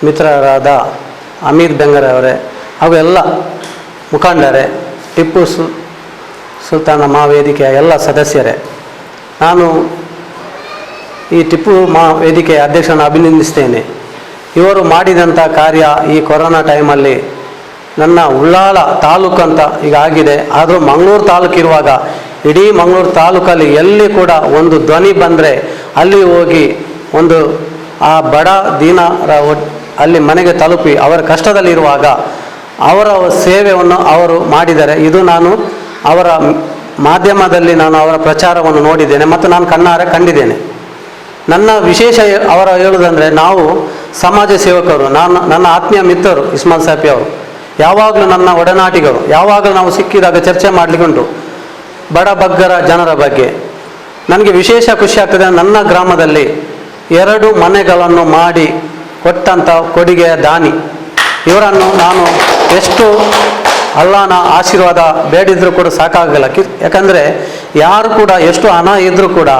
ಮಿತ್ರರಾದ ಅಮೀರ್ ಬೆಂಗರೆ ಅವರೇ, ಹಾಗೂ ಎಲ್ಲ ಮುಖಂಡರೇ, ಟಿಪ್ಪು ಸುಲ್ತಾನ ಮಹಾವೇದಿಕೆಯ ಎಲ್ಲ ಸದಸ್ಯರೇ, ನಾನು ಈ ಟಿಪ್ಪು ಮಹಾವೇದಿಕೆಯ ಅಧ್ಯಕ್ಷರನ್ನು ಅಭಿನಂದಿಸ್ತೇನೆ. ಇವರು ಮಾಡಿದಂಥ ಕಾರ್ಯ ಈ ಕೊರೋನಾ ಟೈಮಲ್ಲಿ ನನ್ನ ಉಳ್ಳಾಲ ತಾಲೂಕು ಅಂತ ಈಗ ಆಗಿದೆ. ಆದರೂ ಮಂಗಳೂರು ತಾಲೂಕು ಇರುವಾಗ ಇಡೀ ಮಂಗಳೂರು ತಾಲೂಕಲ್ಲಿ ಎಲ್ಲಿ ಕೂಡ ಒಂದು ಧ್ವನಿ ಬಂದರೆ ಅಲ್ಲಿ ಹೋಗಿ ಒಂದು ಆ ಬಡ ದೀನರ ಅಲ್ಲಿ ಮನೆಗೆ ತಲುಪಿ ಅವರ ಕಷ್ಟದಲ್ಲಿರುವಾಗ ಅವರ ಸೇವೆಯನ್ನು ಅವರು ಮಾಡಿದ್ದಾರೆ. ಇದು ನಾನು ಅವರ ಮಾಧ್ಯಮದಲ್ಲಿ ನಾನು ಅವರ ಪ್ರಚಾರವನ್ನು ನೋಡಿದ್ದೇನೆ ಮತ್ತು ನಾನು ಕಣ್ಣಾರೆ ಕಂಡಿದ್ದೇನೆ. ನನ್ನ ವಿಶೇಷ ಹೇಳುವುದಂದರೆ, ನಾವು ಸಮಾಜ ಸೇವಕರು, ನನ್ನ ಆತ್ಮೀಯ ಮಿತ್ರರು ಇಸ್ಮಾಲ್ ಶಾಫಿ ಅವರು, ಯಾವಾಗಲೂ ನನ್ನ ಒಡನಾಟಿಗಳು, ಯಾವಾಗಲೂ ನಾವು ಸಿಕ್ಕಿದಾಗ ಚರ್ಚೆ ಮಾಡಲಿಕ್ಕುಂಟು ಬಡಬಗ್ಗರ ಜನರ ಬಗ್ಗೆ. ನನಗೆ ವಿಶೇಷ ಖುಷಿ ಆಗ್ತದೆ, ನನ್ನ ಗ್ರಾಮದಲ್ಲಿ 2 ಮನೆಗಳನ್ನು ಮಾಡಿ ಕೊಟ್ಟಂಥ ಕೊಡುಗೆಯ ದಾನಿ ಇವರನ್ನು ನಾನು ಎಷ್ಟು ಅಲ್ಲಾನ ಆಶೀರ್ವಾದ ಬೇಡಿದ್ರೂ ಕೂಡ ಸಾಕಾಗಲ್ಲ. ಯಾಕಂದರೆ ಯಾರು ಕೂಡ ಎಷ್ಟು ಹಣ ಇದ್ದರೂ ಕೂಡ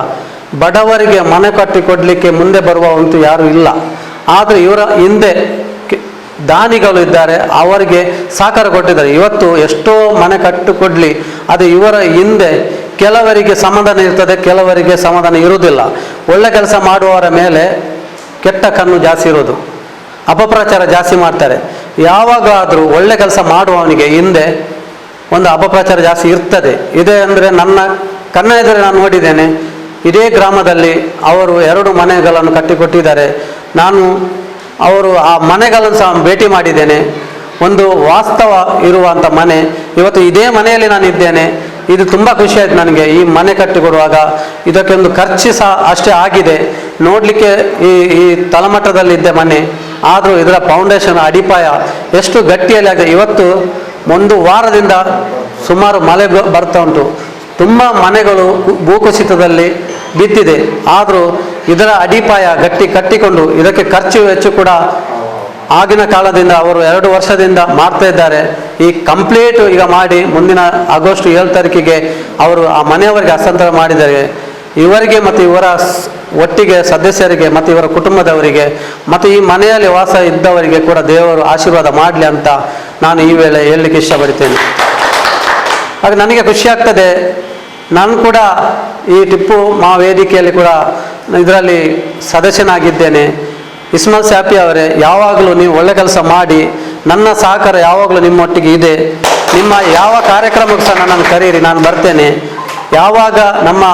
ಬಡವರಿಗೆ ಮನೆ ಕಟ್ಟಿ ಕೊಡಲಿಕ್ಕೆ ಮುಂದೆ ಬರುವಂತೂ ಯಾರೂ ಇಲ್ಲ. ಆದರೆ ಇವರ ಹಿಂದೆ ದಾನಿಗಳು ಇದ್ದಾರೆ, ಅವರಿಗೆ ಸಹಕಾರ ಕೊಟ್ಟಿದ್ದಾರೆ. ಇವತ್ತು ಎಷ್ಟೋ ಮನೆ ಕಟ್ಟು ಕೊಡಲಿ, ಅದು ಇವರ ಹಿಂದೆ ಕೆಲವರಿಗೆ ಸಮಾಧಾನ ಇರ್ತದೆ, ಕೆಲವರಿಗೆ ಸಮಾಧಾನ ಇರುವುದಿಲ್ಲ. ಒಳ್ಳೆ ಕೆಲಸ ಮಾಡುವವರ ಮೇಲೆ ಕೆಟ್ಟ ಕಣ್ಣು ಜಾಸ್ತಿ ಇರೋದು, ಅಪಪ್ರಚಾರ ಜಾಸ್ತಿ ಮಾಡ್ತಾರೆ. ಯಾವಾಗಾದರೂ ಒಳ್ಳೆ ಕೆಲಸ ಮಾಡುವವನಿಗೆ ಹಿಂದೆ ಒಂದು ಅಪಪ್ರಚಾರ ಜಾಸ್ತಿ ಇರ್ತದೆ. ಇದೇ ಅಂದರೆ ನನ್ನ ಕಣ್ಣ ಎದುರು ನಾನು ನೋಡಿದ್ದೇನೆ. ಇದೇ ಗ್ರಾಮದಲ್ಲಿ ಅವರು 2 ಮನೆಗಳನ್ನು ಕಟ್ಟಿಕೊಟ್ಟಿದ್ದಾರೆ. ನಾನು ಅವರು ಆ ಮನೆಗಳನ್ನು ಸಹ ಭೇಟಿ ಮಾಡಿದ್ದೇನೆ. ಒಂದು ವಾಸ್ತವ ಇರುವಂಥ ಮನೆ. ಇವತ್ತು ಇದೇ ಮನೆಯಲ್ಲಿ ನಾನು ಇದ್ದೇನೆ. ಇದು ತುಂಬ ಖುಷಿ ಆಯ್ತು ನನಗೆ. ಈ ಮನೆ ಕಟ್ಟಿಕೊಡುವಾಗ ಇದಕ್ಕೆ ಒಂದು ಖರ್ಚು ಸಹ ಅಷ್ಟೇ ಆಗಿದೆ. ನೋಡಲಿಕ್ಕೆ ಈ ತಳಮಟ್ಟದಲ್ಲಿದ್ದೆ ಮನೆ, ಆದರೂ ಇದರ ಫೌಂಡೇಶನ್ ಅಡಿಪಾಯ ಎಷ್ಟು ಗಟ್ಟಿಯಲ್ಲಿ ಆಗಿದೆ. ಇವತ್ತು 1 ವಾರದಿಂದ ಸುಮಾರು ಮಳೆ ಬರ್ತಾ ಉಂಟು. ತುಂಬ ಮನೆಗಳು ಭೂಕುಸಿತದಲ್ಲಿ ಬಿದ್ದಿದೆ. ಆದರೂ ಇದರ ಅಡಿಪಾಯ ಗಟ್ಟಿ ಕಟ್ಟಿಕೊಂಡು ಇದಕ್ಕೆ ಖರ್ಚು ವೆಚ್ಚ ಕೂಡ ಆಗಿನ ಕಾಲದಿಂದ ಅವರು 2 ವರ್ಷದಿಂದ ಮಾಡ್ತಾ ಇದ್ದಾರೆ. ಈ ಕಂಪ್ಲೀಟ್ ಈಗ ಮಾಡಿ ಮುಂದಿನ ಆಗಸ್ಟ್ 7 ತಾರೀಕಿಗೆ ಅವರು ಆ ಮನೆಯವರಿಗೆ ಹಸ್ತಾಂತರ ಮಾಡಿದ್ದಾರೆ. ಇವರಿಗೆ ಮತ್ತು ಇವರ ಒಟ್ಟಿಗೆ ಸದಸ್ಯರಿಗೆ ಮತ್ತು ಇವರ ಕುಟುಂಬದವರಿಗೆ ಮತ್ತು ಈ ಮನೆಯಲ್ಲಿ ವಾಸ ಇದ್ದವರಿಗೆ ಕೂಡ ದೇವರು ಆಶೀರ್ವಾದ ಮಾಡಲಿ ಅಂತ ನಾನು ಈ ವೇಳೆ ಹೇಳಲಿಕ್ಕೆ ಇಷ್ಟಪಡ್ತೇನೆ. ಹಾಗೆ ನನಗೆ ಖುಷಿ ಆಗ್ತದೆ, ನಾನು ಕೂಡ ಈ ಟಿಪ್ಪು ವೇದಿಕೆಯಲ್ಲಿ ಕೂಡ ಇದರಲ್ಲಿ ಸದಸ್ಯನಾಗಿದ್ದೇನೆ. ಇಸ್ಮಾಲ್ ಸ್ಯಾಪಿ ಅವರೇ, ಯಾವಾಗಲೂ ನೀವು ಒಳ್ಳೆ ಕೆಲಸ ಮಾಡಿ, ನನ್ನ ಸಹಕಾರ ಯಾವಾಗಲೂ ನಿಮ್ಮೊಟ್ಟಿಗೆ ಇದೆ. ನಿಮ್ಮ ಯಾವ ಕಾರ್ಯಕ್ರಮಕ್ಕೂ ಸಹ ನನ್ನನ್ನು ಕರೀರಿ, ನಾನು ಬರ್ತೇನೆ. ಯಾವಾಗ ನಮ್ಮ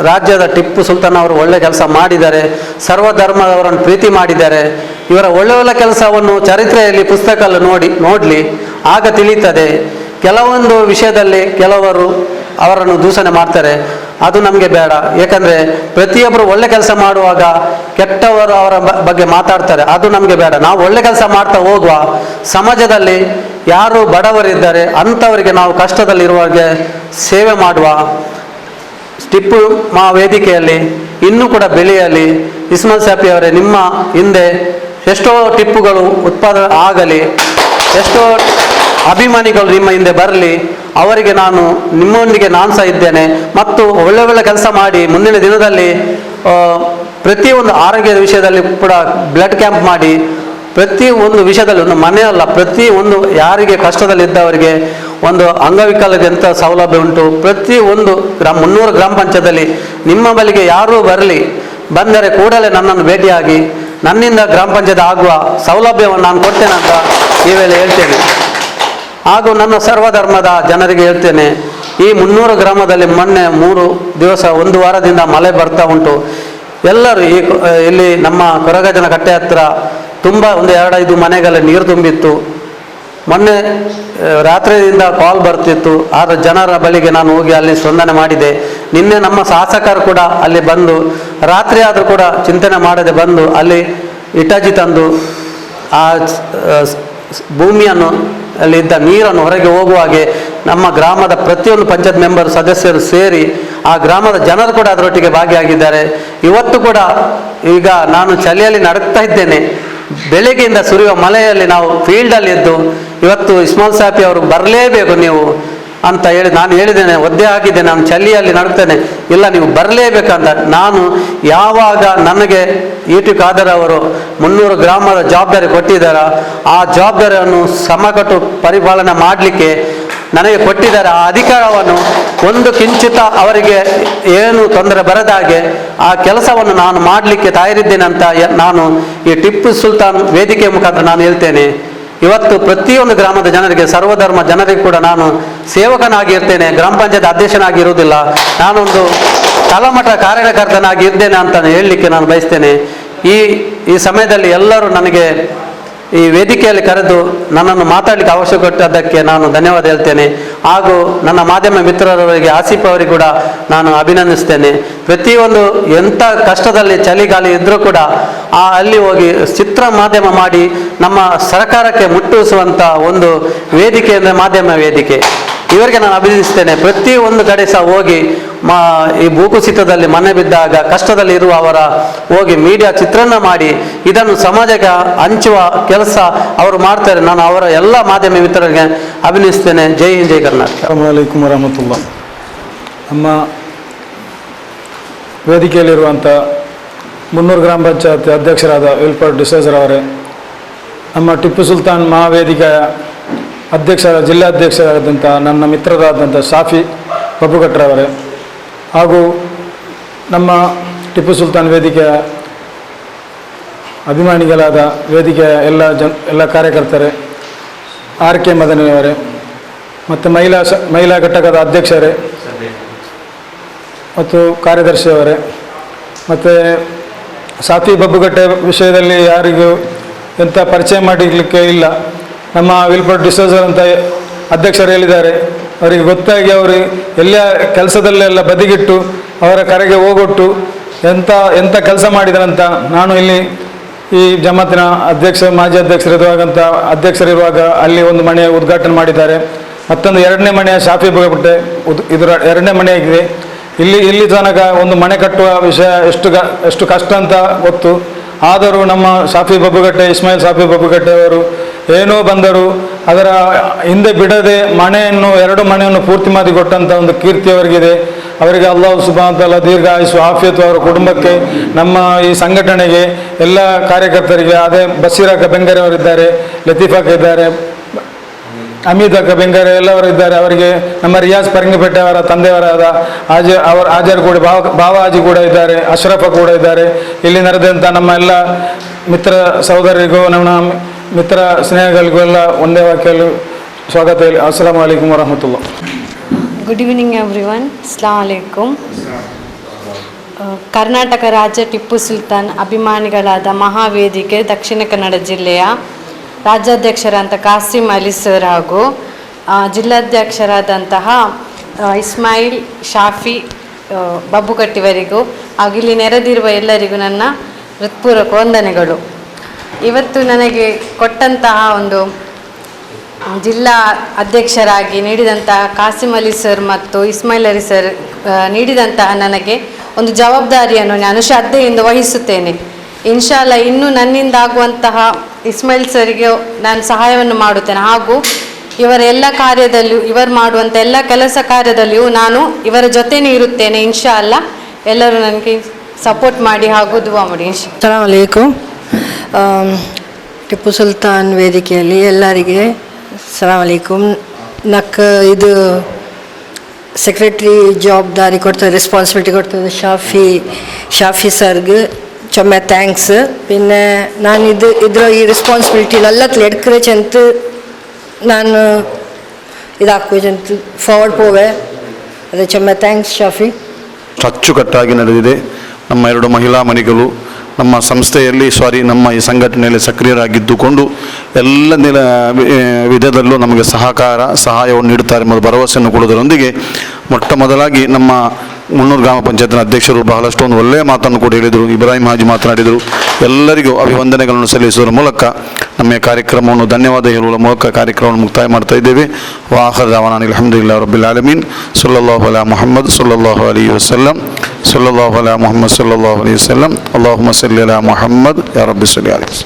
ರಾಜ್ಯದ ಟಿಪ್ಪು ಸುಲ್ತಾನ್ ಅವರು ಒಳ್ಳೆ ಕೆಲಸ ಮಾಡಿದ್ದಾರೆ, ಸರ್ವಧರ್ಮದವರನ್ನು ಪ್ರೀತಿ ಮಾಡಿದ್ದಾರೆ, ಇವರ ಒಳ್ಳೆ ಕೆಲಸವನ್ನು ಚರಿತ್ರೆಯಲ್ಲಿ ಪುಸ್ತಕದಲ್ಲಿ ನೋಡಲಿ, ಆಗ ತಿಳಿಯುತ್ತದೆ. ಕೆಲವೊಂದು ವಿಷಯದಲ್ಲಿ ಕೆಲವರು ಅವರನ್ನು ದೂಷಣೆ ಮಾಡ್ತಾರೆ, ಅದು ನಮಗೆ ಬೇಡ. ಏಕೆಂದರೆ ಪ್ರತಿಯೊಬ್ಬರು ಒಳ್ಳೆ ಕೆಲಸ ಮಾಡುವಾಗ ಕೆಟ್ಟವರು ಅವರ ಬಗ್ಗೆ ಮಾತಾಡ್ತಾರೆ, ಅದು ನಮಗೆ ಬೇಡ. ನಾವು ಒಳ್ಳೆ ಕೆಲಸ ಮಾಡ್ತಾ ಹೋಗುವ, ಸಮಾಜದಲ್ಲಿ ಯಾರು ಬಡವರಿದ್ದಾರೆ ಅಂಥವರಿಗೆ ನಾವು ಕಷ್ಟದಲ್ಲಿರುವಾಗೆ ಸೇವೆ ಮಾಡುವ. ಟಿಪ್ಪು ವೇದಿಕೆಯಲ್ಲಿ ಇನ್ನೂ ಕೂಡ ಬೆಳೆಯಲಿ. ಇಸ್ಮಾಲ್ ಸ್ಯಾಪಿ ಅವರೇ, ನಿಮ್ಮ ಹಿಂದೆ ಎಷ್ಟೋ ಟಿಪ್ಪುಗಳು ಉತ್ಪಾದನೆ ಆಗಲಿ, ಎಷ್ಟೋ ಅಭಿಮಾನಿಗಳು ನಿಮ್ಮ ಹಿಂದೆ ಬರಲಿ. ಅವರಿಗೆ ನಿಮ್ಮೊಂದಿಗೆ ನಾನು ಸಹ ಇದ್ದೇನೆ. ಮತ್ತು ಒಳ್ಳೆ ಕೆಲಸ ಮಾಡಿ ಮುಂದಿನ ದಿನದಲ್ಲಿ ಪ್ರತಿಯೊಂದು ಆರೋಗ್ಯದ ವಿಷಯದಲ್ಲಿ ಕೂಡ ಬ್ಲಡ್ ಕ್ಯಾಂಪ್ ಮಾಡಿ, ಪ್ರತಿಯೊಂದು ವಿಷಯದಲ್ಲಿ, ಒಂದು ಮನೆಯಲ್ಲ, ಪ್ರತಿಯೊಂದು ಯಾರಿಗೆ ಕಷ್ಟದಲ್ಲಿದ್ದವರಿಗೆ ಒಂದು ಅಂಗವಿಕಲತೆಂಥ ಸೌಲಭ್ಯ ಉಂಟು. ಪ್ರತಿಯೊಂದು 300 ಗ್ರಾಮ ಪಂಚಾಯತಲ್ಲಿ ನಿಮ್ಮ ಬಳಿಗೆ ಯಾರೂ ಬರಲಿ, ಬಂದರೆ ಕೂಡಲೇ ನನ್ನನ್ನು ಭೇಟಿಯಾಗಿ ನನ್ನಿಂದ ಗ್ರಾಮ ಪಂಚಾಯತ್ ಆಗುವ ಸೌಲಭ್ಯವನ್ನು ನಾನು ಕೊಡ್ತೇನೆ ಅಂತ ಈ ವೇಳೆ ಹೇಳ್ತೇನೆ. ಹಾಗೂ ನನ್ನ ಸರ್ವಧರ್ಮದ ಜನರಿಗೆ ಹೇಳ್ತೇನೆ, ಈ 300 ಗ್ರಾಮದಲ್ಲಿ ಮೊನ್ನೆ 3 ದಿವಸ 1 ವಾರದಿಂದ ಮಳೆ ಬರ್ತಾ ಉಂಟು. ಎಲ್ಲರೂ ಇಲ್ಲಿ ನಮ್ಮ ಕೊರಗಜ್ಜನ ಕಟ್ಟೆ ಹತ್ರ ತುಂಬ 1-2-5 ಮನೆಗಳಲ್ಲಿ ನೀರು ತುಂಬಿತ್ತು. ಮೊನ್ನೆ ರಾತ್ರಿಯಿಂದ ಕಾಲ್ ಬರ್ತಿತ್ತು, ಆದರೆ ಜನರ ಬಳಿಗೆ ನಾನು ಹೋಗಿ ಅಲ್ಲಿ ಸ್ಪಂದನೆ ಮಾಡಿದೆ. ನಿನ್ನೆ ನಮ್ಮ ಶಾಸಕರು ಕೂಡ ಅಲ್ಲಿ ಬಂದು, ರಾತ್ರಿ ಆದರೂ ಕೂಡ ಚಿಂತನೆ ಮಾಡದೆ ಬಂದು ಅಲ್ಲಿ ಇಟಾಚಿ ತಂದು ಆ ಭೂಮಿಯನ್ನು ಅಲ್ಲಿದ್ದ ನೀರನ್ನು ಹೊರಗೆ ಹೋಗುವಾಗೆ ನಮ್ಮ ಗ್ರಾಮದ ಪ್ರತಿಯೊಂದು ಪಂಚಾಯತ್ ಮೆಂಬರ್ ಸದಸ್ಯರು ಸೇರಿ ಆ ಗ್ರಾಮದ ಜನರು ಕೂಡ ಅದರೊಟ್ಟಿಗೆ ಭಾಗಿಯಾಗಿದ್ದಾರೆ. ಇವತ್ತು ಕೂಡ ಈಗ ನಾನು ಚಳಿಯಲ್ಲಿ ನಡುತ್ತಾ ಇದ್ದೇನೆ. ಬೆಳಗ್ಗೆಯಿಂದ ಸುರಿಯುವ ಮಳೆಯಲ್ಲಿ ನಾವು ಫೀಲ್ಡಲ್ಲಿ ಎದ್ದು ಇವತ್ತು ಇಸ್ಮಾಲ್ ಸ್ಯಾಪಿ ಅವರು ಬರಲೇಬೇಕು ನೀವು ಅಂತ ಹೇಳಿ ನಾನು ಹೇಳಿದ್ದೇನೆ. ಒದ್ದೆ ಆಗಿದ್ದೆ, ನಾನು ಚಳಿಯಲ್ಲಿ ನಡುತ್ತೇನೆ, ಇಲ್ಲ ನೀವು ಬರಲೇಬೇಕಂತ. ನಾನು ಯಾವಾಗ ನನಗೆ ಟಿ ಖಾದರ್ ಅವರು 300 ಗ್ರಾಮದ ಜವಾಬ್ದಾರಿ ಕೊಟ್ಟಿದ್ದಾರೆ, ಆ ಜವಾಬ್ದಾರಿಯನ್ನು ಸಮಕಟ್ಟು ಪರಿಪಾಲನೆ ಮಾಡಲಿಕ್ಕೆ ನನಗೆ ಕೊಟ್ಟಿದ್ದಾರೆ. ಆ ಅಧಿಕಾರವನ್ನು ಒಂದು ಕಿಂಚಿತ ಅವರಿಗೆ ಏನು ತೊಂದರೆ ಬರದಾಗೆ ಆ ಕೆಲಸವನ್ನು ನಾನು ಮಾಡಲಿಕ್ಕೆ ತಯಾರಿದ್ದೇನೆ ಅಂತ ನಾನು ಈ ಟಿಪ್ಪು ಸುಲ್ತಾನ್ ವೇದಿಕೆ ಮುಖಾಂತರ ನಾನು ಹೇಳ್ತೇನೆ. ಇವತ್ತು ಪ್ರತಿಯೊಂದು ಗ್ರಾಮದ ಜನರಿಗೆ, ಸರ್ವಧರ್ಮ ಜನರಿಗೆ ಕೂಡ ನಾನು ಸೇವಕನಾಗಿರ್ತೇನೆ, ಗ್ರಾಮ ಪಂಚಾಯತ್ ಅಧ್ಯಕ್ಷನಾಗಿರುವುದಿಲ್ಲ, ನಾನೊಂದು ತಳಮಠ ಕಾರ್ಯಕರ್ತನಾಗಿ ಇದ್ದೇನೆ ಅಂತ ಹೇಳಲಿಕ್ಕೆ ನಾನು ಬಯಸ್ತೇನೆ. ಈ ಸಮಯದಲ್ಲಿ ಎಲ್ಲರೂ ನನಗೆ ಈ ವೇದಿಕೆಯಲ್ಲಿ ಕರೆದು ನನ್ನನ್ನು ಮಾತಾಡಲಿಕ್ಕೆ ಅವಕಾಶ ಕೊಟ್ಟದ್ದಕ್ಕೆ ನಾನು ಧನ್ಯವಾದ ಹೇಳ್ತೇನೆ. ಹಾಗೂ ನನ್ನ ಮಾಧ್ಯಮ ಮಿತ್ರರವರಿಗೆ, ಆಸಿಫ್ ಅವರಿಗೆ ಕೂಡ ನಾನು ಅಭಿನಂದಿಸ್ತೇನೆ. ಪ್ರತಿಯೊಂದು ಎಂಥ ಕಷ್ಟದಲ್ಲಿ ಚಳಿಗಾಲಿ ಇದ್ದರೂ ಕೂಡ ಅಲ್ಲಿ ಹೋಗಿ ಚಿತ್ರ ಮಾಧ್ಯಮ ಮಾಡಿ ನಮ್ಮ ಸರ್ಕಾರಕ್ಕೆ ಮುಟ್ಟಿಸುವಂಥ ಒಂದು ವೇದಿಕೆ ಅಂದರೆ ಮಾಧ್ಯಮ ವೇದಿಕೆ. ಇವರಿಗೆ ನಾನು ಅಭಿನಂದಿಸ್ತೇನೆ. ಪ್ರತಿಯೊಂದು ಕಡೆ ಸಹ ಹೋಗಿ ಈ ಭೂಕುಸಿತದಲ್ಲಿ ಮನೆ ಬಿದ್ದಾಗ ಕಷ್ಟದಲ್ಲಿ ಇರುವವರ ಹೋಗಿ ಮೀಡಿಯಾ ಚಿತ್ರಣ ಮಾಡಿ ಇದನ್ನು ಸಮಾಜಕ್ಕೆ ಹಂಚುವ ಕೆಲಸ ಅವರು ಮಾಡ್ತಾರೆ. ನಾನು ಅವರ ಎಲ್ಲ ಮಾಧ್ಯಮ ಮಿತ್ರರಿಗೆ ಅಭಿನಂದಿಸ್ತೇನೆ. ಜೈ ಹಿಂದ್, ಜೈ ಕರ್ನಾಟಕ. ಅಸ್ಸಲಾಮು ಅಲೈಕುಂ ವರಹಮತುಲ್ಲಾ. ನಮ್ಮ ವೇದಿಕೆಯಲ್ಲಿರುವಂಥ 300 ಗ್ರಾಮ ಪಂಚಾಯತ್ ಅಧ್ಯಕ್ಷರಾದ ವಿಲ್ಫರ್ಡ್ ಡಿಸೋಜರ್ ಅವರೇ, ನಮ್ಮ ಟಿಪ್ಪು ಸುಲ್ತಾನ್ ಮಹಾವೇದಿಕೆಯ ಜಿಲ್ಲಾಧ್ಯಕ್ಷರಾದಂಥ ನನ್ನ ಮಿತ್ರರಾದಂಥ ಶಾಫಿ ಬಬ್ಬುಗಟ್ರವರೇ, ಹಾಗೂ ನಮ್ಮ ಟಿಪ್ಪು ಸುಲ್ತಾನ್ ವೇದಿಕೆಯ ಅಭಿಮಾನಿಗಳಾದ ವೇದಿಕೆಯ ಎಲ್ಲ ಕಾರ್ಯಕರ್ತರೇ, ಆರ್ ಕೆ ಮದನಿಯವರೇ, ಮತ್ತು ಮಹಿಳಾ ಘಟಕದ ಅಧ್ಯಕ್ಷರೇ ಮತ್ತು ಕಾರ್ಯದರ್ಶಿಯವರೇ, ಮತ್ತು ಶಾಫಿ ಬಬ್ಬುಗಟ್ಟೆ ವಿಷಯದಲ್ಲಿ ಯಾರಿಗೂ ಎಂಥ ಪರಿಚಯ ಮಾಡಲಿಕ್ಕೆ ಇಲ್ಲ. ನಮ್ಮ ವಿಲ್ಫರ್ಡ್ ಡಿಸೋಜರ್ ಅಂತ ಅಧ್ಯಕ್ಷರು ಹೇಳಿದ್ದಾರೆ. ಅವರಿಗೆ ಗೊತ್ತಾಗಿ ಅವರು ಎಲ್ಲ ಕೆಲಸದಲ್ಲೆಲ್ಲ ಬದಿಗಿಟ್ಟು ಅವರ ಕರೆಗೆ ಹೋಗೊಟ್ಟು ಎಂಥ ಕೆಲಸ ಮಾಡಿದರಂತ. ನಾನು ಇಲ್ಲಿ ಈ ಜಮಾತಿನ ಮಾಜಿ ಅಧ್ಯಕ್ಷರಿರುವಾಗ ಅಲ್ಲಿ ಒಂದು ಮನೆಯ ಉದ್ಘಾಟನೆ ಮಾಡಿದ್ದಾರೆ. ಮತ್ತೊಂದು 2ನೇ ಮನೆಯ ಶಾಫಿ ಬಬ್ಬುಗಟ್ಟೆ ಇದರ 2ನೇ ಮನೆಯಾಗಿದೆ. ಇಲ್ಲಿ ತನಕ ಒಂದು ಮನೆ ಕಟ್ಟುವ ವಿಷಯ ಎಷ್ಟು ಕಷ್ಟ ಅಂತ ಗೊತ್ತು. ಆದರೂ ನಮ್ಮ ಶಾಫಿ ಬಬ್ಬುಗಟ್ಟೆ, ಇಸ್ಮಾಯಿಲ್ ಶಾಫಿ ಬಬ್ಬುಗಟ್ಟೆ ಅವರು ಏನೋ ಬಂದರು ಅದರ ಹಿಂದೆ ಬಿಡದೆ 2 ಮನೆಯನ್ನು ಪೂರ್ತಿ ಮಾಡಿ ಕೊಟ್ಟಂಥ ಒಂದು ಕೀರ್ತಿ ಅವರಿಗಿದೆ. ಅವರಿಗೆ ಅಲ್ಲಾಹು ಸುಬ್ಹಾನಹು ವ ತಆಲಾ ದೀರ್ಘ ಆಯುಸ್ಸು ಆಫಿಯತ್ತು, ಅವರ ಕುಟುಂಬಕ್ಕೆ, ನಮ್ಮ ಈ ಸಂಘಟನೆಗೆ, ಎಲ್ಲ ಕಾರ್ಯಕರ್ತರಿಗೆ. ಅದೇ ಬಸೀರಕ್ಕ ಬೆಂಗರೆ ಅವರಿದ್ದಾರೆ, ಲತೀಫಕ್ಕ ಇದ್ದಾರೆ, ಅಮೀದಕ್ಕ ಬೆಂಗರೆ ಎಲ್ಲವರು ಇದ್ದಾರೆ. ಅವರಿಗೆ ನಮ್ಮ ರಿಯಾಜ್ ಪರಂಗಿಪೇಟೆ ಅವರ ತಂದೆಯವರಾದ ಹಾಜರ್ ಕೂಡ ಬಾವ ಹಾಜಿ ಕೂಡ ಇದ್ದಾರೆ, ಅಶ್ರಫ ಕೂಡ ಇದ್ದಾರೆ. ಇಲ್ಲಿ ನಡೆದಂಥ ನಮ್ಮ ಎಲ್ಲ ಮಿತ್ರ ಸಹೋದರರಿಗೂ ನಮ್ಮ ಮಿತ್ರ ಸ್ನೇಹಗಳಿಗೂ ಎಲ್ಲ ಒಂದೇ ವಾಕ್ಯದಲ್ಲಿ ಸ್ವಾಗತ ಹೇಳಿ. ಅಸ್ಸಲಾಮು ಅಲೈಕುಂ ವರಹಮತುಲ್ಲಾ. Good evening everyone. ಅಸ್ಸಲಾಮು ಅಲೈಕುಂ. ಕರ್ನಾಟಕ ರಾಜ್ಯ ಟಿಪ್ಪು ಸುಲ್ತಾನ್ ಅಭಿಮಾನಿಗಳಾದ ಮಹಾವೇದಿಕೆ ದಕ್ಷಿಣ ಕನ್ನಡ ಜಿಲ್ಲೆಯ ರಾಜ್ಯಾಧ್ಯಕ್ಷರಾದಂಥ ಕಾಸಿಂ ಅಲಿ ಸರ್ ಹಾಗೂ ಜಿಲ್ಲಾಧ್ಯಕ್ಷರಾದಂತಹ ಇಸ್ಮಾಯಿಲ್ ಶಾಫಿ ಬಬ್ಬುಗಟ್ಟಿವರಿಗೂ ಹಾಗೂ ಇಲ್ಲಿ ನೆರೆದಿರುವ ಎಲ್ಲರಿಗೂ ನನ್ನ ಹೃತ್ಪೂರ್ವಕ ವಂದನೆಗಳು. ಇವತ್ತು ನನಗೆ ಕೊಟ್ಟಂತಹ ಒಂದು ಜಿಲ್ಲಾ ಅಧ್ಯಕ್ಷರಾಗಿ ನೀಡಿದಂತಹ ಕಾಸಿಂ ಅಲಿ ಸರ್ ಮತ್ತು ಇಸ್ಮಾಯಿಲ್ ಅಲಿ ಸರ್ ನೀಡಿದಂತಹ ನನಗೆ ಒಂದು ಜವಾಬ್ದಾರಿಯನ್ನು ನಾನು ಶ್ರದ್ಧೆಯಿಂದ ವಹಿಸುತ್ತೇನೆ. ಇನ್ಶಾಲ್ಲ ಇನ್ನೂ ನನ್ನಿಂದ ಆಗುವಂತಹ ಇಸ್ಮಾಯಿಲ್ ಸರಿಗೆ ನಾನು ಸಹಾಯವನ್ನು ಮಾಡುತ್ತೇನೆ. ಹಾಗೂ ಇವರ ಎಲ್ಲ ಕಾರ್ಯದಲ್ಲಿಯೂ, ಇವರು ಮಾಡುವಂಥ ಎಲ್ಲ ಕೆಲಸ ಕಾರ್ಯದಲ್ಲಿಯೂ ನಾನು ಇವರ ಜೊತೆನೇ ಇರುತ್ತೇನೆ. ಇನ್ಶಾಲ್ಲ ಎಲ್ಲರೂ ನನಗೆ ಸಪೋರ್ಟ್ ಮಾಡಿ ಹಾಗೂ ದುವಾ ಮಾಡಿ. ಅಸ್ಸಲಾಮು ಅಲೈಕುಂ. ಟಿಪ್ಪು ಸುಲ್ತಾನ್ ವೇದಿಕೆಯಲ್ಲಿ ಎಲ್ಲರಿಗೆ ಅಸ್ಸಲಾಮು ಅಲೈಕುಂ. ಇದು ಸೆಕ್ರೆಟ್ರಿ ಜವಾಬ್ದಾರಿ ಕೊಡ್ತದೆ, ರೆಸ್ಪಾನ್ಸಿಬಿಲಿಟಿ ಕೊಡ್ತದೆ ഷാഫി സർഗ് ചൊമ്മ താങ്ക്സ്. പിന്നെ ഞാൻ ഈ ರೆಸ್ಪಾನ್ಸಿಬಿಲಿಟಿಲೆಲ್ಲത്തിൽ എടുക്കുക ചെന്ന് ನಾನು ಇದಾಕುವೆ ಚೆಂತ ಫಾರ್ವರ್ಡ್ ಪೋವೆ. ಅದೇ ಚೊಮ್ಮೆ ಥ್ಯಾಂಕ್ಸ್ ಶಾಫಿ. ಅಚ್ಚುಕಟ್ಟಾಗಿ ನಡೆದಿದೆ. ನಮ್ಮ 2 ಮಹಿಳಾ ಮಣಿಗಳು ನಮ್ಮ ಸಂಸ್ಥೆಯಲ್ಲಿ ನಮ್ಮ ಈ ಸಂಘಟನೆಯಲ್ಲಿ ಸಕ್ರಿಯರಾಗಿದ್ದುಕೊಂಡು ಎಲ್ಲ ವಿಧದಲ್ಲೂ ನಮಗೆ ಸಹಾಯವನ್ನು ನೀಡುತ್ತಾರೆ ಎಂಬ ಭರವಸೆಯನ್ನು ಕೊಡುವುದರೊಂದಿಗೆ ಮೊಟ್ಟ ಮೊದಲಾಗಿ ನಮ್ಮ 300 ಗ್ರಾಮ ಪಂಚಾಯತ್ನ ಅಧ್ಯಕ್ಷರು ಬಹಳಷ್ಟು ಒಂದು ಒಳ್ಳೆಯ ಮಾತನ್ನು ಕೂಡ ಹೇಳಿದರು. ಇಬ್ರಾಹಿಂ ಹಾಜಿ ಮಾತನಾಡಿದರು. ಎಲ್ಲರಿಗೂ ಅಭಿವಂದನೆಗಳನ್ನು ಸಲ್ಲಿಸುವುದರ ಮೂಲಕ ನಮ್ಮ ಕಾರ್ಯಕ್ರಮವನ್ನು ಧನ್ಯವಾದ ಹೇಳುವ ಮೂಲಕ ಕಾರ್ಯಕ್ರಮವನ್ನು ಮುಕ್ತಾಯ ಮಾಡ್ತಾ ಇದ್ದೇವೆ. ವಾಖಿರ್ ದಅವಾನಾ ಅಲ್ಹಮ್ದುಲಿಲ್ಲಾಹಿ ರಬ್ಬಿಲ್ ಆಲಮೀನ್. ಸಲ್ಲಲ್ಲಾಹು ಅಲಾ ಮುಹಮ್ಮದ್ ಸಲ್ಲಲ್ಲಾಹು ಅಲೈಹಿ ವಸಲ್ಲಂ. ಸಲ್ಲಲ್ಲಾಹು ಅಲಾ ಮುಹಮ್ಮದ್ ಸಲ್ಲಲ್ಲಾಹು ಅಲೈಹಿ ವಸಲ್ಲಂ. ಅಲ್ಲಾಹುಮ್ಮ ಸಲ್ಲಿ ಅಲಾ ಮುಹಮ್ಮದ್ ಯಾ ರಬ್ಬಿ ಸಲ್ಲಿ ಅಲೈಹಿ.